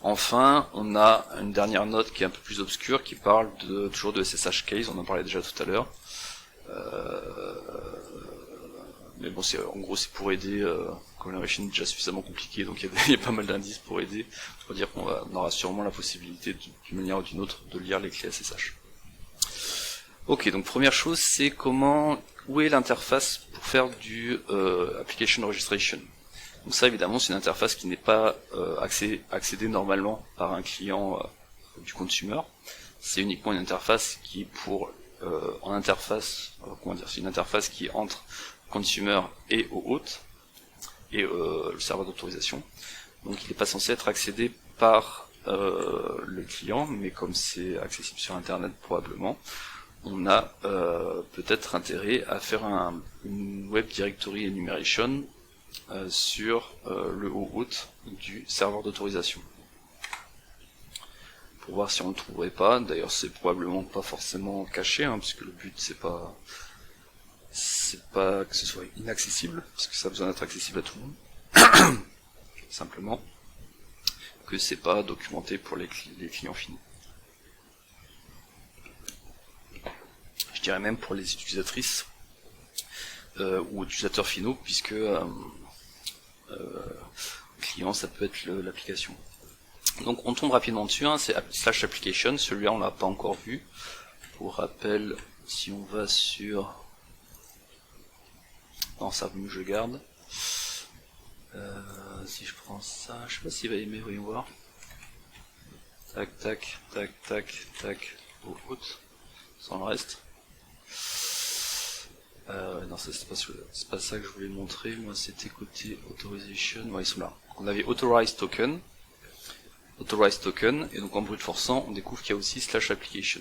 Enfin, on a une dernière note qui est un peu plus obscure, qui parle toujours de SSH case, on en parlait déjà tout à l'heure. Mais bon, en gros c'est pour aider, comme la machine est déjà suffisamment compliquée, donc il y a pas mal d'indices pour aider, pour dire qu'on aura sûrement la possibilité d'une manière ou d'une autre de lire les clés SSH. Ok, donc première chose, c'est où est l'interface pour faire du application registration. Donc ça évidemment c'est une interface qui n'est pas accédée normalement par un client du consumer. C'est uniquement une interface qui c'est une interface qui est entre consumer et OAuth et le serveur d'autorisation. Donc il n'est pas censé être accédé par le client, mais comme c'est accessible sur internet probablement, on a peut-être intérêt à faire une web directory enumeration sur le OAuth du serveur d'autorisation. pour voir si on le trouverait pas. D'ailleurs c'est probablement pas forcément caché, hein, puisque le but c'est pas que ce soit inaccessible, parce que ça a besoin d'être accessible à tout le monde. Simplement que c'est pas documenté pour les clients finaux. Je dirais même pour les utilisatrices ou utilisateurs finaux, puisque client ça peut être l'application. Donc on tombe rapidement dessus, hein, c'est slash application, celui-là on l'a pas encore vu. Pour rappel, si on va sur... Non, ça vaut mieux que je garde. Si je prends ça, je sais pas s'il va aimer, voyons voir. Tac, tac, tac, tac, tac, au haut, sans le reste. Non, c'est pas ça que je voulais montrer, moi c'était côté authorization, ouais ils sont là. On avait authorized token, et donc en brute forçant, on découvre qu'il y a aussi slash application.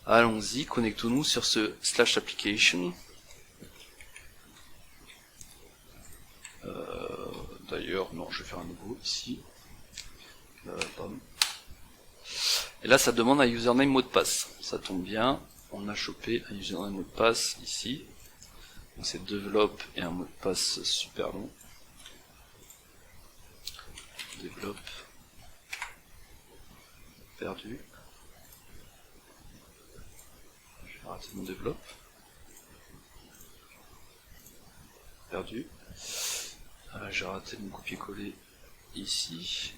Allons-y, connectons-nous sur ce slash application. D'ailleurs, non, je vais faire un nouveau ici. Et là, ça demande un username mot de passe. Ça tombe bien, on a chopé un username mot de passe ici. Donc c'est develop et un mot de passe super long. Develop. Perdu. J'ai raté mon develop. Perdu. J'ai raté mon copier-coller ici.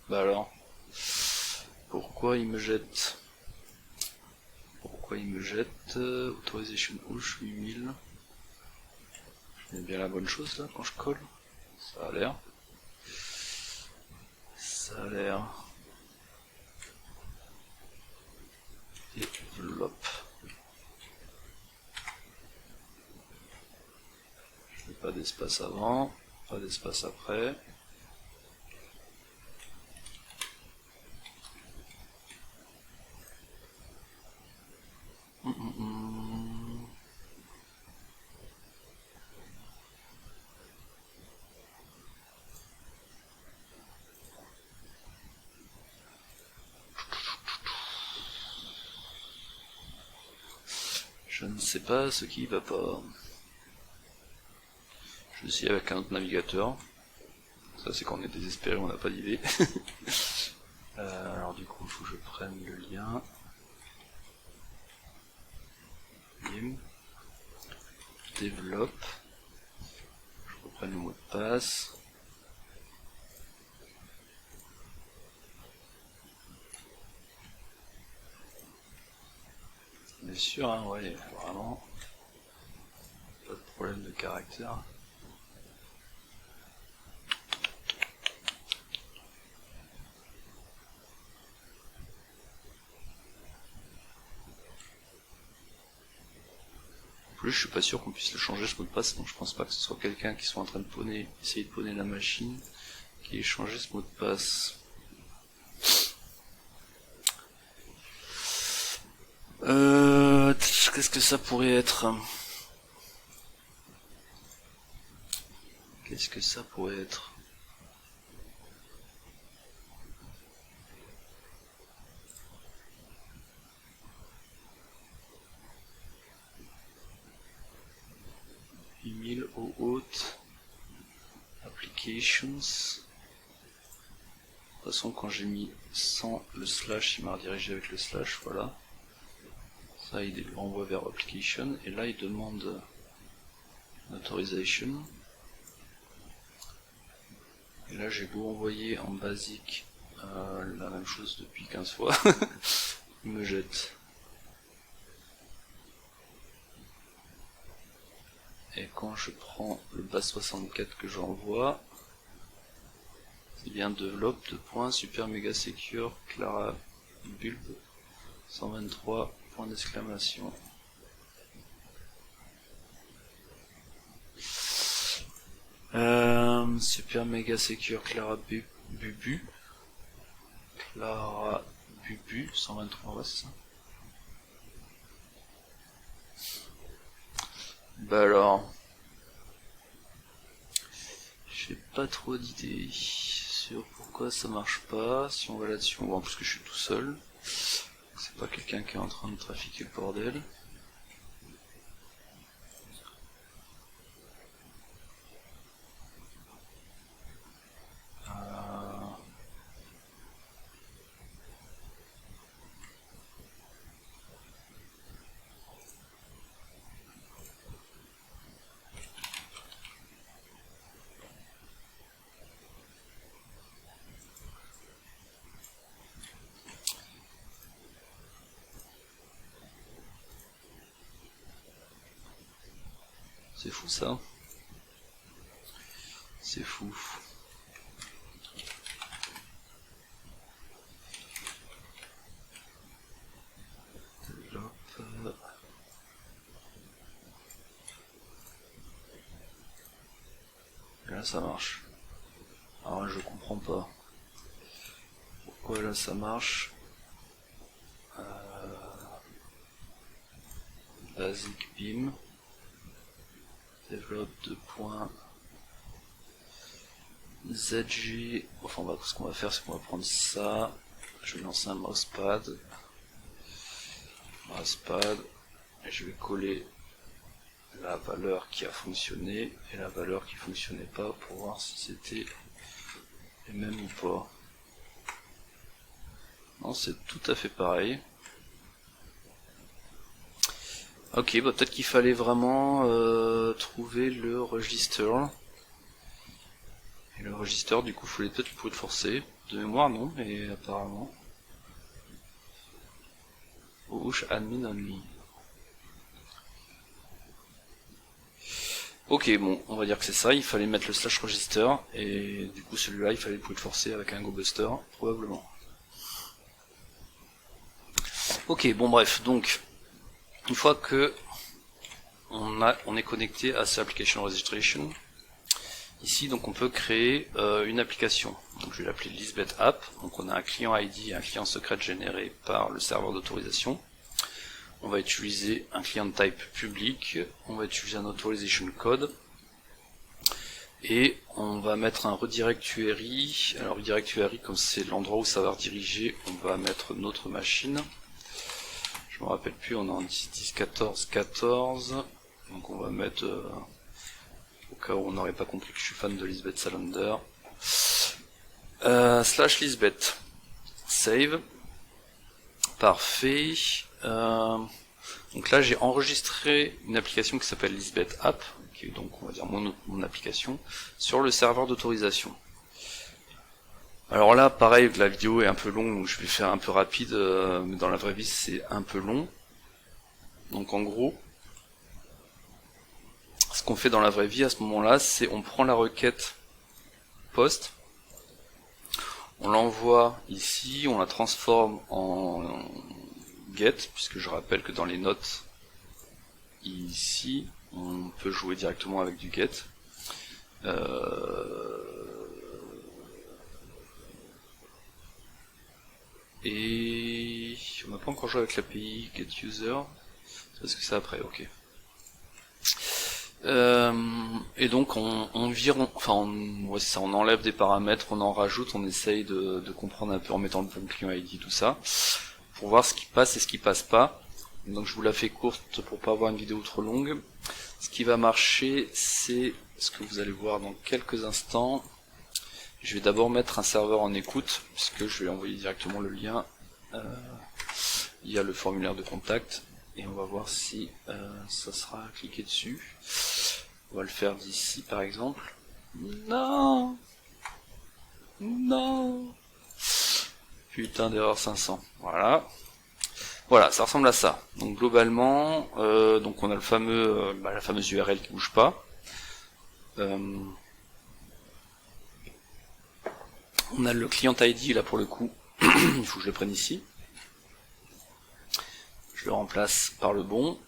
Bah alors, pourquoi il me jette Authorization push 8000. Je mets bien la bonne chose là quand je colle. Ça a l'air. Développe. Je mets pas d'espace avant, pas d'espace après. Je ne sais pas ce qui va pas. Je vais essayer avec un autre navigateur. Ça c'est quand on est désespéré, on n'a pas d'idée. Alors du coup il faut que je prenne le lien. Bim. Développe. Je reprends le mot de passe. Bien sûr, hein, ouais, vraiment. Pas de problème de caractère. En plus, je suis pas sûr qu'on puisse le changer ce mot de passe, donc je pense pas que ce soit quelqu'un qui soit en train de essayer de poney la machine, qui ait changé ce mot de passe. Qu'est-ce que ça pourrait être? Qu'est-ce que ça pourrait être? Email au haute. Applications. De toute façon, quand j'ai mis sans le slash, il m'a redirigé avec le slash, voilà. Ça, il renvoie vers application, et là, il demande authorization. Et là, j'ai beau envoyer en basique la même chose depuis 15 fois, il me jette. Et quand je prends le base64 que j'envoie, c'est bien develop de point super méga secure Clara bulb 123 point d'exclamation. Super méga secure Clara Bubu 123, ouais, c'est ça. Bah alors, pas trop d'idées sur pourquoi ça marche pas. Si on va là-dessus, on voit en plus que je suis tout seul. C'est pas quelqu'un qui est en train de trafiquer le bordel. C'est fou ça. C'est fou. Développe. Et là ça marche. Alors là, je comprends pas. Pourquoi là ça marche. Basic beam. Développe 2.zg. Enfin, ce qu'on va faire, c'est qu'on va prendre ça. Je vais lancer un mousepad. Et je vais coller la valeur qui a fonctionné et la valeur qui fonctionnait pas pour voir si c'était les mêmes ou pas. Non, c'est tout à fait pareil. Ok, bah peut-être qu'il fallait vraiment trouver le register. Et le register, du coup, il fallait peut-être le brute forcer. De mémoire, non, mais apparemment. Push admin only. Ok, bon, on va dire que c'est ça. Il fallait mettre le slash register. Et du coup, celui-là, il fallait le brute forcer avec un GoBuster, probablement. Ok, bon, bref, donc. Une fois que on est connecté à ce application registration, ici donc on peut créer une application. Donc je vais l'appeler Lisbeth App. Donc on a un client ID et un client secret généré par le serveur d'autorisation. On va utiliser un client type public, on va utiliser un authorization code et on va mettre un redirect URI. Alors redirect URI, comme c'est l'endroit où ça va rediriger, on va mettre notre machine. Je me rappelle plus, on est en 10.14.14, donc on va mettre, au cas où on n'aurait pas compris que je suis fan de Lisbeth Salander, slash Lisbeth, save, parfait, donc là j'ai enregistré une application qui s'appelle Lisbeth App, qui est donc on va dire mon application, sur le serveur d'autorisation. Alors là, pareil, la vidéo est un peu longue, donc je vais faire un peu rapide, mais dans la vraie vie, c'est un peu long. Donc en gros, ce qu'on fait dans la vraie vie à ce moment-là, c'est on prend la requête post, on l'envoie ici, on la transforme en get, puisque je rappelle que dans les notes, ici, on peut jouer directement avec du get. Et on n'a pas encore joué avec l'API getUser, c'est parce que c'est après, ok. Et donc on vire, ouais, c'est ça, on enlève des paramètres, on en rajoute, on essaye de comprendre un peu en mettant le bon client ID, tout ça, pour voir ce qui passe et ce qui passe pas. Donc je vous la fais courte pour pas avoir une vidéo trop longue. Ce qui va marcher, c'est ce que vous allez voir dans quelques instants. Je vais d'abord mettre un serveur en écoute, puisque je vais envoyer directement le lien. Il y a le formulaire de contact, et on va voir si ça sera cliqué dessus. On va le faire d'ici par exemple. Non, non, putain d'erreur 500. Voilà. Voilà, ça ressemble à ça. Donc globalement, donc on a le fameux, la fameuse URL qui bouge pas. On a le client ID là pour le coup. Il faut que je le prenne ici. Je le remplace par le bon.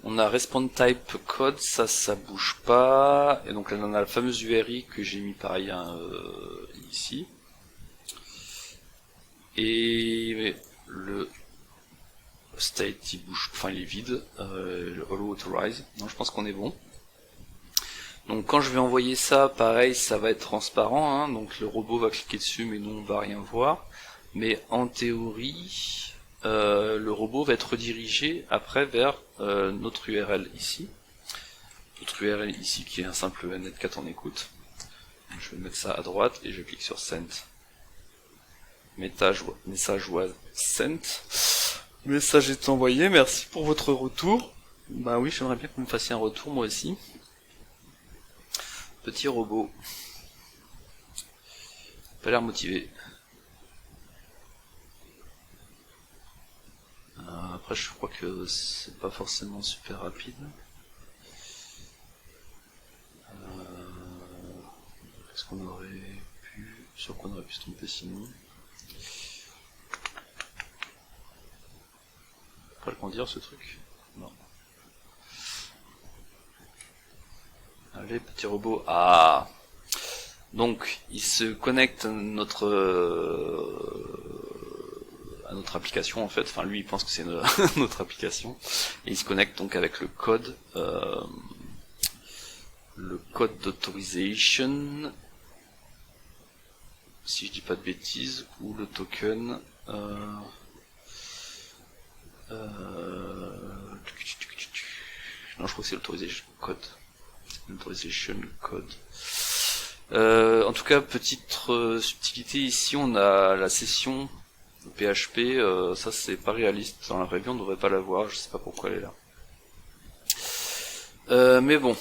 On a response type code, ça bouge pas. Et donc là on a la fameuse URI que j'ai mis pareil ici. Et le state il bouge, enfin il est vide. Le allow authorize. Non, je pense qu'on est bon. Donc quand je vais envoyer ça, pareil, ça va être transparent, hein, donc le robot va cliquer dessus, mais nous on va rien voir. Mais en théorie, le robot va être redirigé après vers notre URL ici. Notre URL ici qui est un simple netcat en écoute. Donc, je vais mettre ça à droite et je clique sur Send. Message was sent. Message est envoyé, merci pour votre retour. Bah oui, j'aimerais bien que vous me fassiez un retour moi aussi. Petit robot. Pas l'air motivé. Après je crois que c'est pas forcément super rapide. Est-ce qu'on aurait pu... Sur quoi on aurait pu se tromper sinon? Pas le grandir ce truc? Non. Allez, petit robot. Ah! Donc, il se connecte à notre application en fait. Enfin, lui, il pense que c'est notre application. Et il se connecte donc avec le code d'autorisation, si je dis pas de bêtises, ou le token. Non, je crois que c'est l'autorisation code. L'autorisation code. En tout cas, petite subtilité ici, on a la session PHP, ça c'est pas réaliste, dans la vraie vie on devrait pas la voir, je sais pas pourquoi elle est là. Mais bon,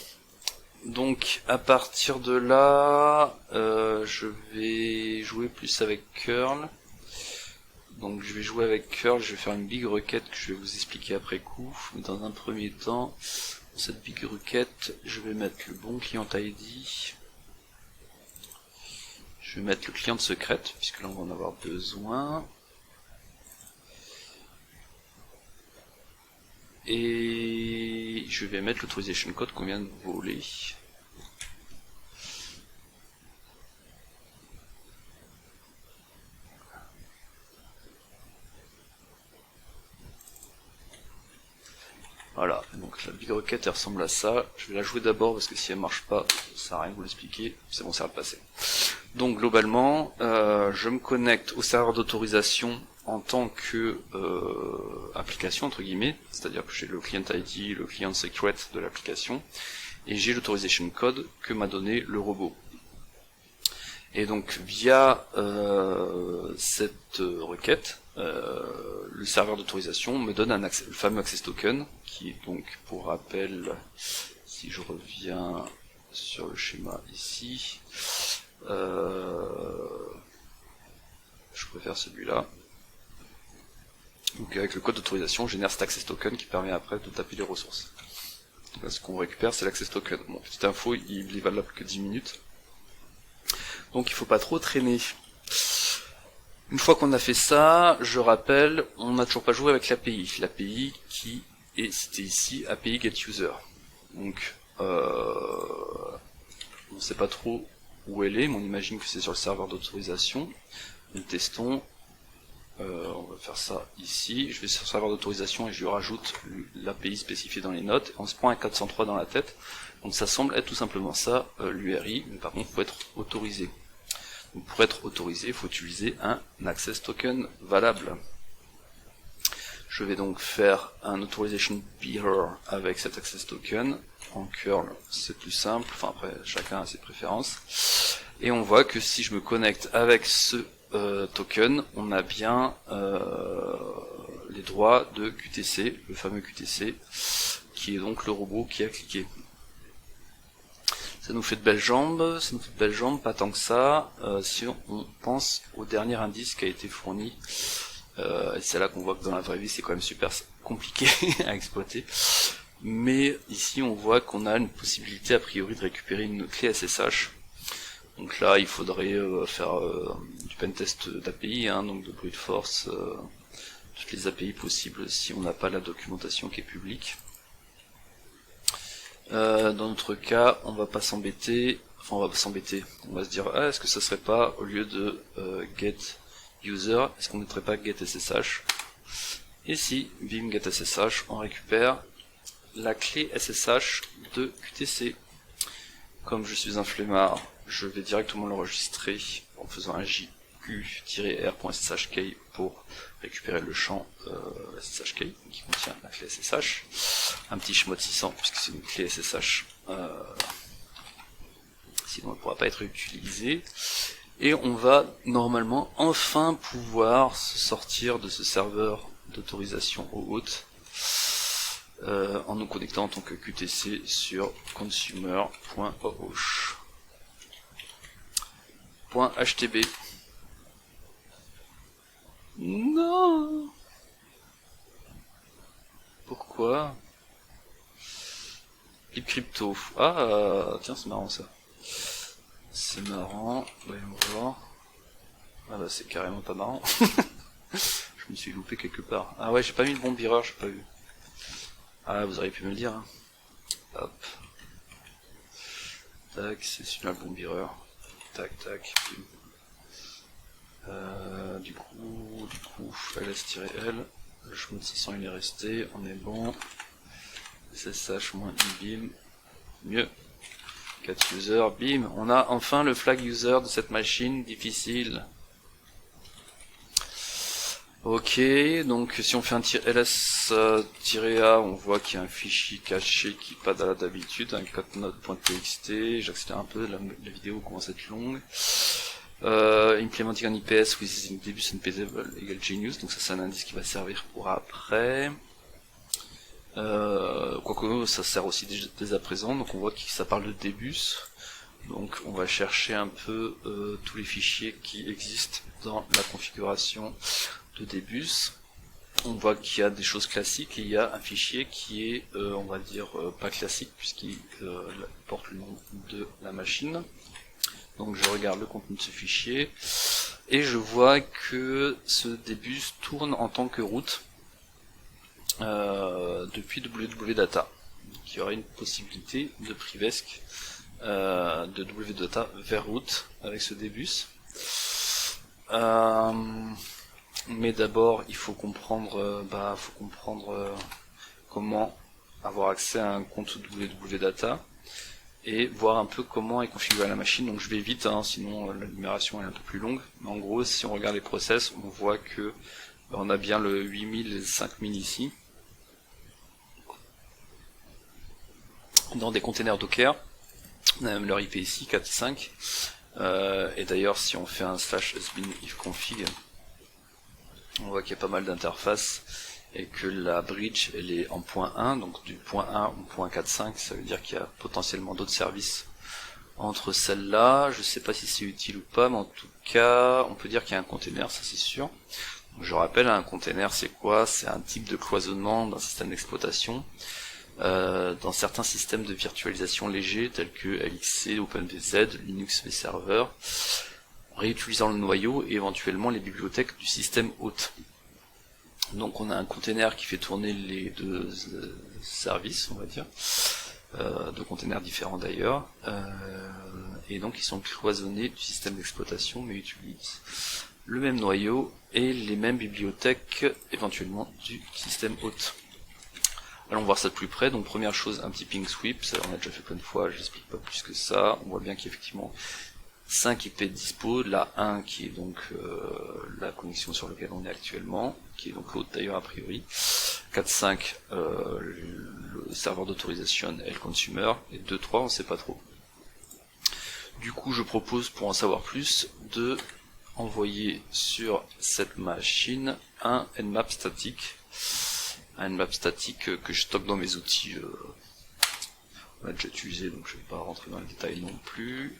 donc à partir de là, je vais jouer plus avec curl. Donc je vais jouer avec curl, je vais faire une big requête que je vais vous expliquer après coup. Mais dans un premier temps, dans cette big requête, je vais mettre le bon client ID. Je vais mettre le client secret, puisque là on va en avoir besoin. Et je vais mettre l'autorisation code qu'on vient de voler. Voilà, donc la big requête elle ressemble à ça. Je vais la jouer d'abord parce que si elle marche pas, ça sert à rien de vous l'expliquer. C'est bon, ça va passer. Donc globalement, je me connecte au serveur d'autorisation en tant que application entre guillemets, c'est-à-dire que j'ai le client ID, le client secret de l'application, et j'ai l'autorisation code que m'a donné le robot. Et donc via cette requête, le serveur d'autorisation me donne le fameux access token, qui est donc, pour rappel, si je reviens sur le schéma ici, je préfère celui-là. Donc avec le code d'autorisation, on génère cet access token qui permet après de taper les ressources. Donc là, ce qu'on récupère, c'est l'access token. Bon, petite info, il est valable que 10 minutes. Donc il faut pas trop traîner. Une fois qu'on a fait ça, je rappelle, on n'a toujours pas joué avec l'API. L'API qui est citée ici, API GetUser. Donc on ne sait pas trop où elle est, mais on imagine que c'est sur le serveur d'autorisation. Nous testons. On va faire ça ici. Je vais sur le serveur d'autorisation et je lui rajoute l'API spécifiée dans les notes. On se prend un 403 dans la tête. Donc ça semble être tout simplement ça, l'URI, mais par contre il faut être autorisé. Donc pour être autorisé, il faut utiliser un access token valable. Je vais donc faire un authorization bearer avec cet access token. En curl, c'est plus simple, enfin après chacun a ses préférences. Et on voit que si je me connecte avec ce token, on a bien les droits de QTC, le fameux QTC, qui est donc le robot qui a cliqué. Ça nous fait de belles jambes, pas tant que ça, si on pense au dernier indice qui a été fourni, et c'est là qu'on voit que dans la vraie vie c'est quand même super compliqué à exploiter, mais ici on voit qu'on a une possibilité a priori de récupérer une clé SSH, donc là il faudrait faire du pentest d'API, hein, donc de brute force, toutes les API possibles si on n'a pas la documentation qui est publique. Dans notre cas, on va pas s'embêter, on va se dire, ah, est-ce que ça serait pas, au lieu de get user, est-ce qu'on mettrait pas get SSH? Et si, bim, get SSH, on récupère la clé SSH de QTC. comme je suis un flemmard, je vais directement l'enregistrer en faisant un jq-r.sshkey pour récupérer le champ sshkey qui contient la clé SSH, un petit chmod 600 puisque c'est une clé SSH, sinon elle ne pourra pas être utilisée. Et on va normalement enfin pouvoir se sortir de ce serveur d'autorisation OAuth en nous connectant en tant que QTC sur consumer.oauth.htb. Non. Pourquoi? Crypto. Ah, tiens, c'est marrant ça. C'est marrant, voyons voir. Ah bah c'est carrément pas marrant. Je me suis loupé quelque part. Ah ouais, j'ai pas mis le bon bireur, j'ai pas vu. Ah, vous auriez pu me le dire. Hein. Hop. Tac, c'est celui-là le bon bireur. Tac, tac. Du coup, ls-l. Le chemin de 600 il est resté, on est bon. SSH-bim. Mieux. 4 users, bim, on a enfin le flag user de cette machine difficile. Ok, donc si on fait un ls-a, on voit qu'il y a un fichier caché qui n'est pas là d'habitude, un codenote.txt, j'accélère un peu, la vidéo commence à être longue. Implementing an IPS with Debus and Payable égale Genius, donc ça c'est un indice qui va servir pour après. Quoique ça sert aussi dès à présent, donc on voit que ça parle de Debus, donc on va chercher un peu tous les fichiers qui existent dans la configuration de Debus. On voit qu'il y a des choses classiques et il y a un fichier qui est, on va dire, pas classique puisqu'il porte le nom de la machine. Donc je regarde le contenu de ce fichier et je vois que ce Debus tourne en tant que root. Depuis www.data. Donc il y aurait une possibilité de privesc de www.data vers root avec ce Debus. Mais d'abord il faut comprendre, comment avoir accès à un compte www.data et voir un peu comment est configurée la machine. Donc je vais vite, hein, sinon la numération est un peu plus longue. Mais en gros, si on regarde les process, on voit que on a bien le 8000 et le 5000 ici. Dans des containers Docker, on a même leur IP ici, 4 et 5. Et d'ailleurs, si on fait un /sbin ifconfig, on voit qu'il y a pas mal d'interfaces et que la bridge elle est en point 1, donc du point 1 au point 4.5, ça veut dire qu'il y a potentiellement d'autres services entre celles-là. Je sais pas si c'est utile ou pas, mais en tout cas, on peut dire qu'il y a un container, ça c'est sûr. Donc, je rappelle, un container c'est quoi? C'est un type de cloisonnement d'un système d'exploitation. Dans certains systèmes de virtualisation légers tels que LXC, OpenVZ, Linux vServer, réutilisant le noyau et éventuellement les bibliothèques du système hôte. Donc on a un container qui fait tourner les deux services, on va dire, deux containers différents d'ailleurs, et donc ils sont cloisonnés du système d'exploitation mais utilisent le même noyau et les mêmes bibliothèques éventuellement du système hôte. Allons voir ça de plus près. Donc première chose, un petit ping sweep, ça on a déjà fait plein de fois, je n'explique pas plus que ça. On voit bien qu'il y a effectivement 5 IP dispo, la 1 qui est donc la connexion sur laquelle on est actuellement, qui est donc l'autre d'ailleurs a priori, 4.5 le serveur d'autorisation et le consumer, et 2.3 on sait pas trop. Du coup je propose, pour en savoir plus, de envoyer sur cette machine un nmap statique. Un nmap statique que je stocke dans mes outils. On l'a déjà utilisé, donc je ne vais pas rentrer dans les détails non plus.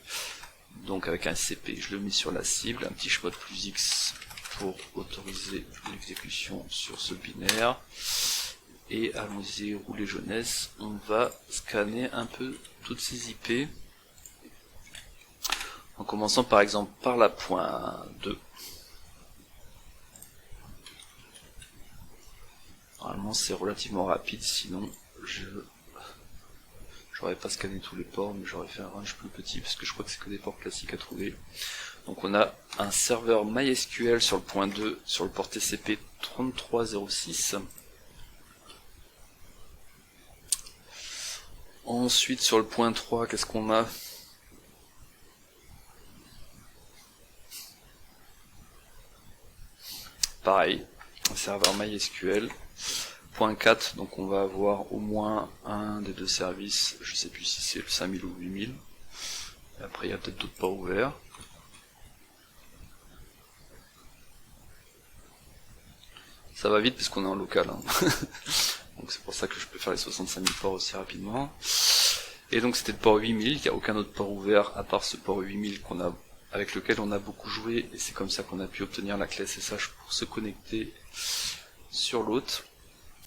Donc avec un CP, je le mets sur la cible, un petit chmod plus X pour autoriser l'exécution sur ce binaire. Et allons-y, rouler jeunesse, on va scanner un peu toutes ces IP. En commençant par exemple par la point 2. Normalement c'est relativement rapide, sinon j'aurais pas scanné tous les ports, mais j'aurais fait un range plus petit parce que je crois que c'est que des ports classiques à trouver. Donc on a un serveur MySQL sur le point 2, sur le port TCP 3306. Ensuite sur le point 3, qu'est-ce qu'on a? pareil, un serveur MySQL. Point 4, donc on va avoir au moins un des deux services, je sais plus si c'est le 5000 ou 8000. Et après il y a peut-être d'autres ports ouverts. Ça va vite parce qu'on est en local, hein. Donc c'est pour ça que je peux faire les 65 000 ports aussi rapidement. Et donc c'était le port 8000, il n'y a aucun autre port ouvert à part ce port 8000 avec lequel on a beaucoup joué, et c'est comme ça qu'on a pu obtenir la clé SSH pour se connecter sur l'autre.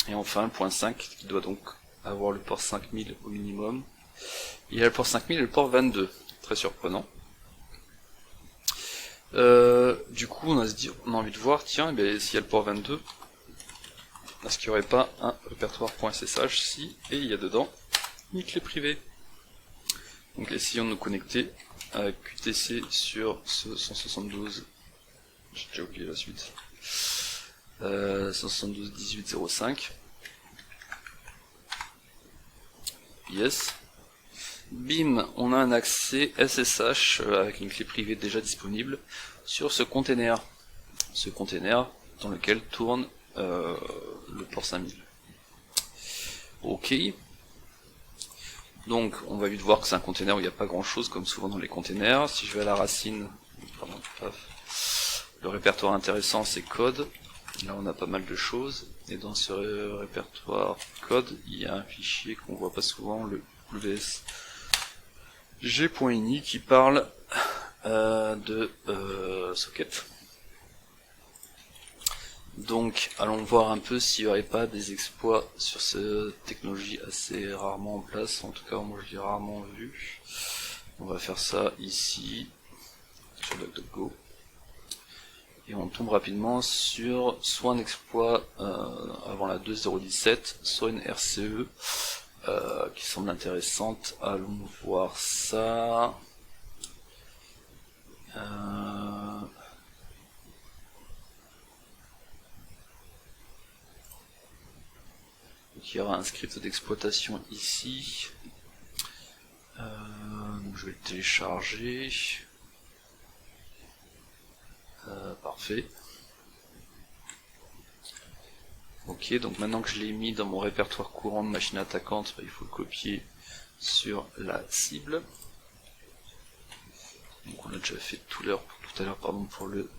Et enfin le point 5 qui doit donc avoir le port 5000 au minimum. Il y a le port 5000 et le port 22, très surprenant. Du coup on a envie de voir, tiens, s'il y a le port 22, est-ce qu'il n'y aurait pas un répertoire.ssh si, et il y a dedans une clé privée. Donc essayons de nous connecter avec QTC sur ce 172, j'ai déjà oublié la suite, 172.18.05. Yes. Bim, on a un accès SSH avec une clé privée déjà disponible sur ce container. Ce container dans lequel tourne le port 5000. Ok. Donc on va vite voir que c'est un container où il n'y a pas grand chose comme souvent dans les containers. Si je vais à la racine, pardon, le répertoire intéressant c'est code. Là on a pas mal de choses. Et dans ce répertoire code, il y a un fichier qu'on voit pas souvent, le wsg.ini qui parle de socket. Donc allons voir un peu s'il n'y aurait pas des exploits sur cette technologie assez rarement en place, en tout cas moi je l'ai rarement vu. On va faire ça ici, sur DuckDuckGo. Et on tombe rapidement sur soit un exploit avant la 2.0.17, soit une RCE qui semble intéressante. Allons voir ça. Il y aura un script d'exploitation ici. Donc je vais le télécharger. Parfait. Ok, donc maintenant que je l'ai mis dans mon répertoire courant de machine attaquante, il faut le copier sur la cible. Donc on a déjà fait tout à l'heure pour le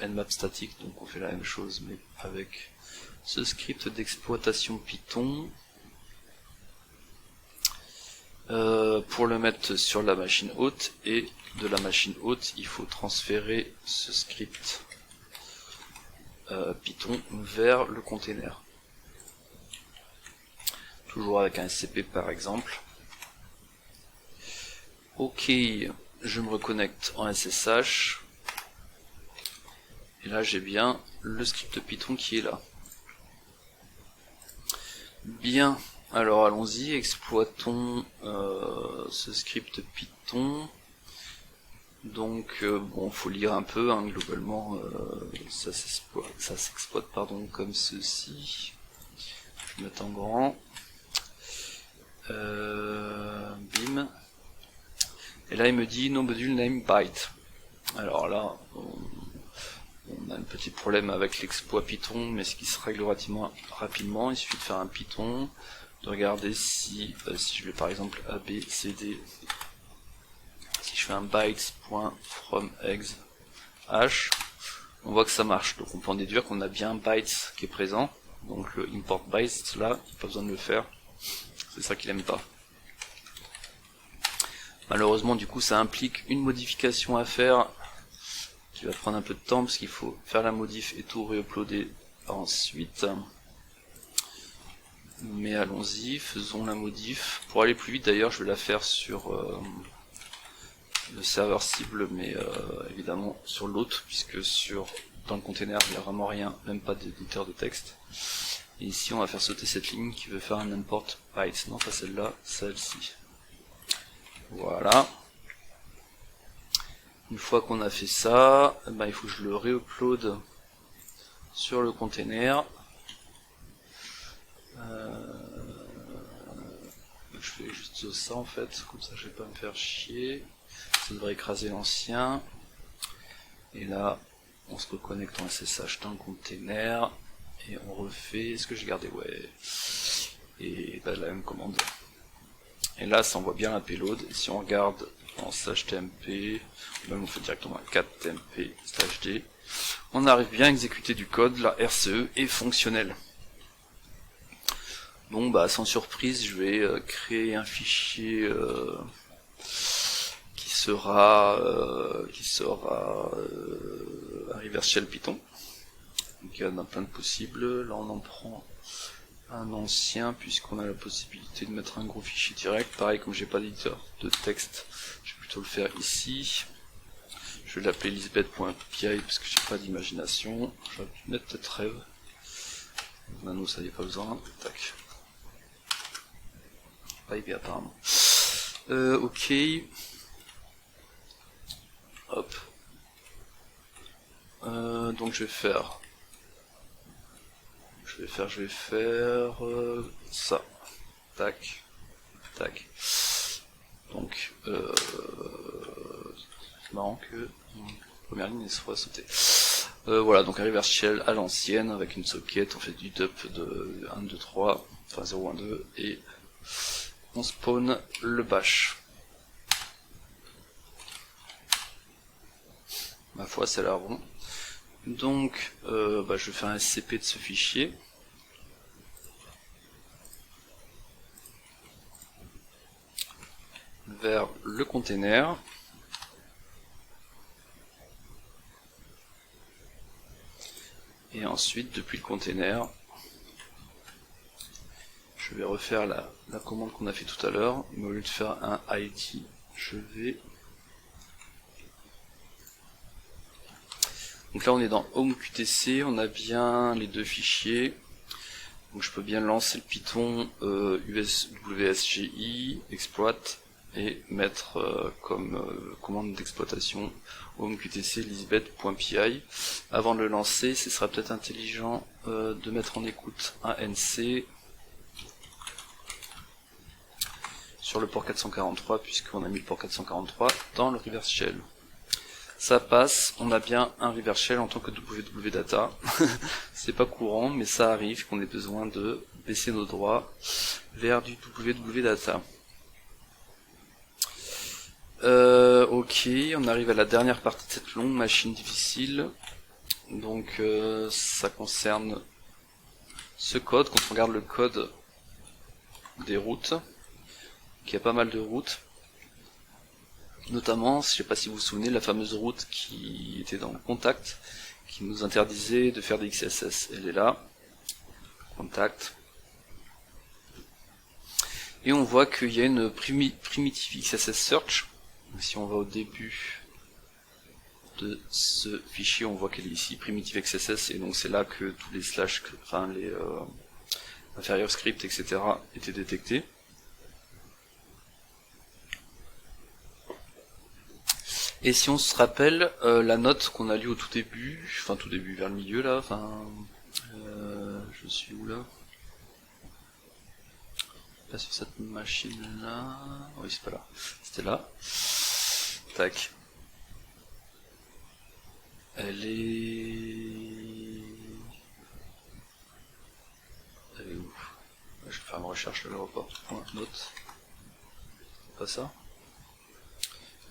nmap statique, donc on fait la même chose mais avec ce script d'exploitation Python. Pour le mettre sur la machine hôte, et de la machine hôte il faut transférer ce script Python vers le container. Toujours avec un SCP par exemple. Ok, je me reconnecte en SSH. Et là j'ai bien le script Python qui est là. Bien, alors allons-y, exploitons ce script Python. Donc bon, faut lire un peu, hein, globalement ça s'exploite comme ceci. Je vais mettre en grand. Bim. Et là il me dit no module name byte. Alors là on a un petit problème avec l'exploit Python, mais ce qui se règle relativement rapidement. Il suffit de faire un Python, de regarder si je vais par exemple abcd, si je fais un bytes.fromEx h, on voit que ça marche. Donc on peut en déduire qu'on a bien bytes qui est présent. Donc le import bytes là, il n'y a pas besoin de le faire. C'est ça qu'il aime pas. Malheureusement du coup ça implique une modification à faire qui va prendre un peu de temps parce qu'il faut faire la modif et tout réuploader ensuite. Mais allons-y, faisons la modif. Pour aller plus vite d'ailleurs, je vais la faire sur le serveur cible, mais évidemment sur l'autre, puisque dans le container il n'y a vraiment rien, même pas d'éditeur de texte. Et ici on va faire sauter cette ligne qui veut faire un import bytes, non pas celle-là, celle-ci. Voilà. Une fois qu'on a fait ça, il faut que je le réupload sur le container. Je fais juste ça en fait, comme ça je vais pas me faire chier. Ça devrait écraser l'ancien. Et là, on se reconnecte en SSH dans le container, et on refait ce que j'ai gardé, ouais, et bah, la même commande. Et là ça envoie bien la payload, et si on regarde en /tmp, même on fait directement 4tmp/d, on arrive bien à exécuter du code, la RCE est fonctionnelle. Bon bah sans surprise, je vais créer un fichier qui sera un reverse shell Python. Donc il y en a plein de possibles. Là on en prend un ancien puisqu'on a la possibilité de mettre un gros fichier direct. Pareil, comme j'ai pas d'éditeur de texte, je vais plutôt le faire ici. Je vais l'appeler lisbeth.py parce que j'ai pas d'imagination. Je vais mettre peut-être rêve. Nano, ça y est, pas besoin. Tac. Pas apparemment. Ok. Hop. Donc je vais faire ça. Tac. Tac. Donc c'est marrant que première ligne soit sautée. Voilà, donc un reverse shell à l'ancienne avec une socket, on fait du dump de 1, 2, 3, enfin 0, 1, 2 et on spawn le bash. Ma foi, c'est là bon. Donc, je vais faire un SCP de ce fichier. Vers le container. Et ensuite, depuis le container, je vais refaire la commande qu'on a fait tout à l'heure, mais au lieu de faire un ID, je vais... Donc là on est dans Home QTC, on a bien les deux fichiers, donc je peux bien lancer le Python WSGI, exploit, et mettre comme commande d'exploitation Home QTC lisbeth.py. Avant de le lancer, ce sera peut-être intelligent de mettre en écoute un NC sur le port 443 puisqu'on a mis le port 443 dans le reverse shell. Ça passe, on a bien un reverse shell en tant que www-data. C'est pas courant, mais ça arrive qu'on ait besoin de baisser nos droits vers du www-data. Ok, on arrive à la dernière partie de cette longue machine difficile. Donc ça concerne ce code. Quand on regarde le code des routes, il y a pas mal de routes, notamment, je sais pas si vous vous souvenez, la fameuse route qui était dans le contact, qui nous interdisait de faire des XSS. Elle est là, contact, et on voit qu'il y a une primitive XSS search. Donc, si on va au début de ce fichier, on voit qu'elle est ici, primitive XSS, et donc c'est là que tous les slash, enfin les inférieurs scripts, etc. étaient détectés. Et si on se rappelle la note qu'on a lue au tout début, enfin tout début, vers le milieu là, enfin je suis où là? Pas sur cette machine là, oui c'est pas là, c'était là. Tac. Elle est où? Je vais faire une recherche de l'aéroport.note. C'est pas ça?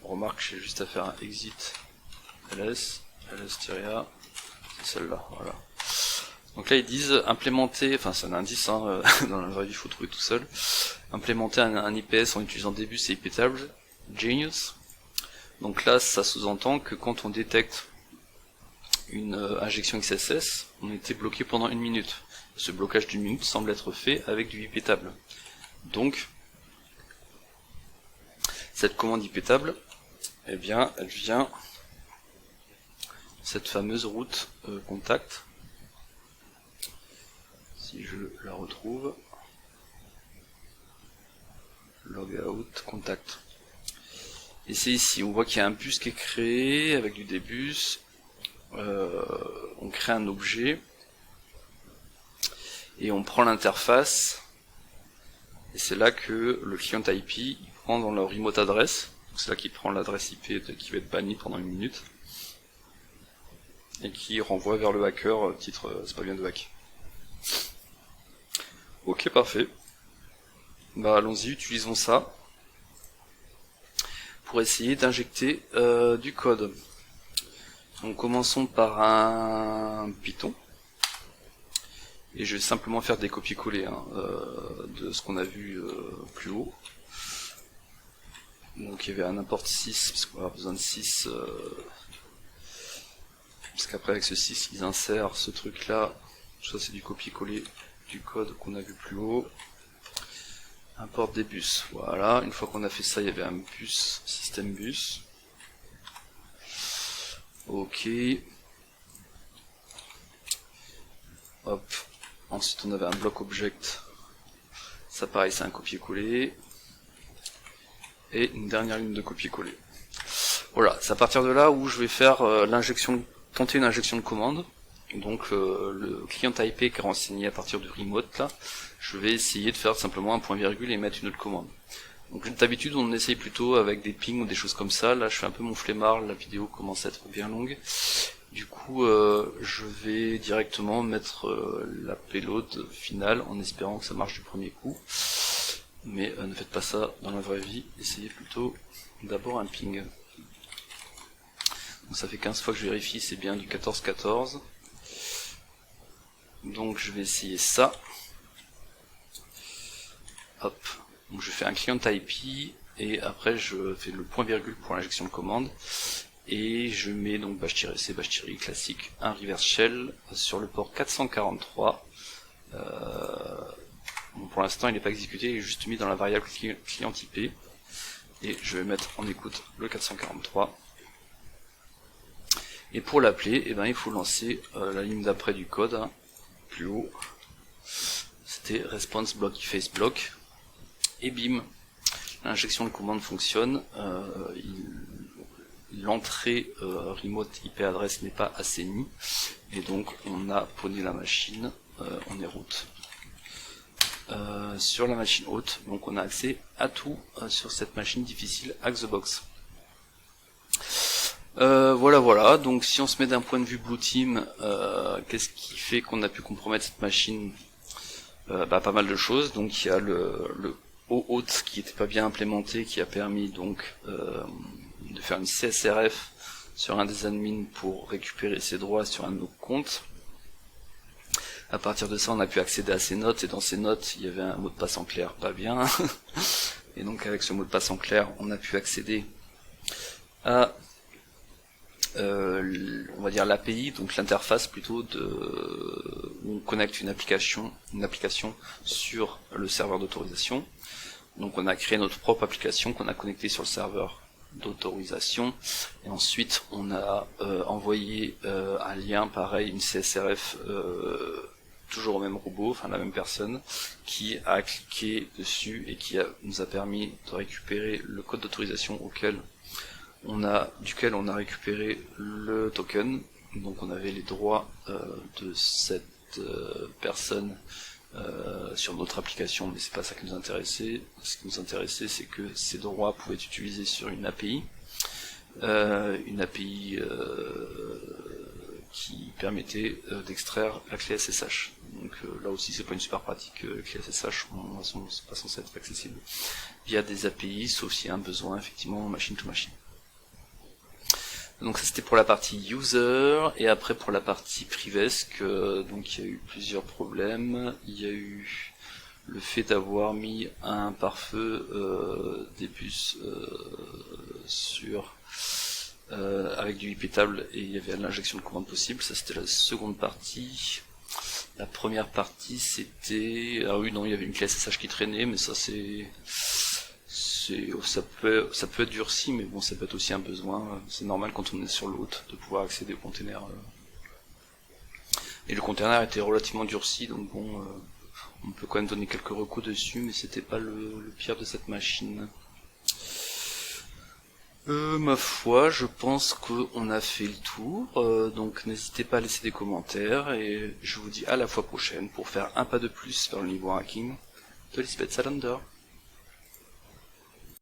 On remarque, j'ai juste à faire un exit ls, ls-a, c'est celle-là, voilà. Donc là ils disent implémenter, enfin c'est un indice, hein, dans la vraie vie il faut trouver tout seul, implémenter un IPS en utilisant Debus et iptables, Genius. Donc là ça sous-entend que quand on détecte une injection XSS, on était bloqué pendant 1 minute. Ce blocage d'1 minute semble être fait avec du iptable. Donc cette commande iptable, eh bien, elle vient cette fameuse route contact. Si je la retrouve, logout contact. Et c'est ici, on voit qu'il y a un bus qui est créé avec du dbus. On crée un objet et on prend l'interface. Et c'est là que le client IP il prend dans leur remote adresse. C'est là qu'il prend l'adresse IP qui va être bannie pendant 1 minute. et qui renvoie vers le hacker, titre c'est pas bien de hack. Ok, parfait. Bah allons-y, utilisons ça pour essayer d'injecter du code. Donc commençons par un Python. Et je vais simplement faire des copier-coller de ce qu'on a vu plus haut. Donc il y avait un import 6, parce qu'on va avoir besoin de 6. Parce qu'après avec ce 6, ils insèrent ce truc là. Ça c'est du copier-coller du code qu'on a vu plus haut. Import des bus. Voilà, une fois qu'on a fait ça, il y avait un bus, système bus. Ok. Hop. Ensuite on avait un bloc object, ça pareil c'est un copier-coller, et une dernière ligne de copier-coller. Voilà, c'est à partir de là où je vais faire tenter une injection de commande. Donc le client IP qui est renseigné à partir du remote là, je vais essayer de faire simplement un point virgule et mettre une autre commande. Donc d'habitude on essaye plutôt avec des pings ou des choses comme ça, là je fais un peu mon flemmard, la vidéo commence à être bien longue. Du coup, je vais directement mettre la payload finale en espérant que ça marche du premier coup. Mais ne faites pas ça dans la vraie vie, essayez plutôt d'abord un ping. Donc ça fait 15 fois que je vérifie, c'est bien du 14-14. Donc je vais essayer ça. Hop, donc je fais un client IP et après je fais le point virgule pour l'injection de commande. Et je mets donc bash-c, bash-i classique, un reverse shell sur le port 443. Bon, pour l'instant il n'est pas exécuté, il est juste mis dans la variable client IP. Et je vais mettre en écoute le 443. Et pour l'appeler, eh ben, il faut lancer la ligne d'après du code, hein, plus haut. C'était response block face block. Et bim, l'injection de commande fonctionne. L'entrée remote IP adresse n'est pas assainie et donc on a pawné la machine, on est route. Sur la machine haute, donc on a accès à tout sur cette machine difficile Hack-the-Box. Voilà, donc si on se met d'un point de vue Blue Team, qu'est-ce qui fait qu'on a pu compromettre cette machine? Pas mal de choses. Donc il y a le OAuth qui n'était pas bien implémenté, qui a permis donc de faire une CSRF sur un des admins pour récupérer ses droits sur un de nos comptes. À partir de ça, on a pu accéder à ces notes, et dans ces notes, il y avait un mot de passe en clair pas bien. Et donc avec ce mot de passe en clair, on a pu accéder à on va dire l'API, donc l'interface plutôt où on connecte une application sur le serveur d'autorisation. Donc on a créé notre propre application qu'on a connectée sur le serveur d'autorisation, et ensuite on a envoyé un lien pareil, une CSRF toujours au même robot, enfin la même personne, qui a cliqué dessus et qui nous a permis de récupérer le code d'autorisation duquel on a récupéré le token. Donc on avait les droits de cette personne sur notre application, mais c'est pas ça qui nous intéressait. Ce qui nous intéressait, c'est que ces droits pouvaient être utilisés sur une API, qui permettait d'extraire la clé SSH. Donc là aussi c'est pas une super pratique, la clé SSH, c'est pas censé être accessible via des API, sauf s'il y a un besoin effectivement machine to machine. Donc ça c'était pour la partie user, et après pour la partie privesc, donc il y a eu plusieurs problèmes. Il y a eu le fait d'avoir mis un pare-feu des bus avec du IP table, et il y avait l'injection de commande possible. Ça c'était la seconde partie. La première partie c'était... Ah oui, non, il y avait une clé SSH qui traînait, mais ça ça peut être durci, mais bon, ça peut être aussi un besoin. C'est normal quand on est sur l'hôte de pouvoir accéder au container. Et le container était relativement durci, donc bon, on peut quand même donner quelques recos dessus, mais c'était pas le pire de cette machine. Ma foi, je pense qu'on a fait le tour, donc n'hésitez pas à laisser des commentaires, et je vous dis à la fois prochaine pour faire un pas de plus vers le niveau hacking de Lisbeth Salander.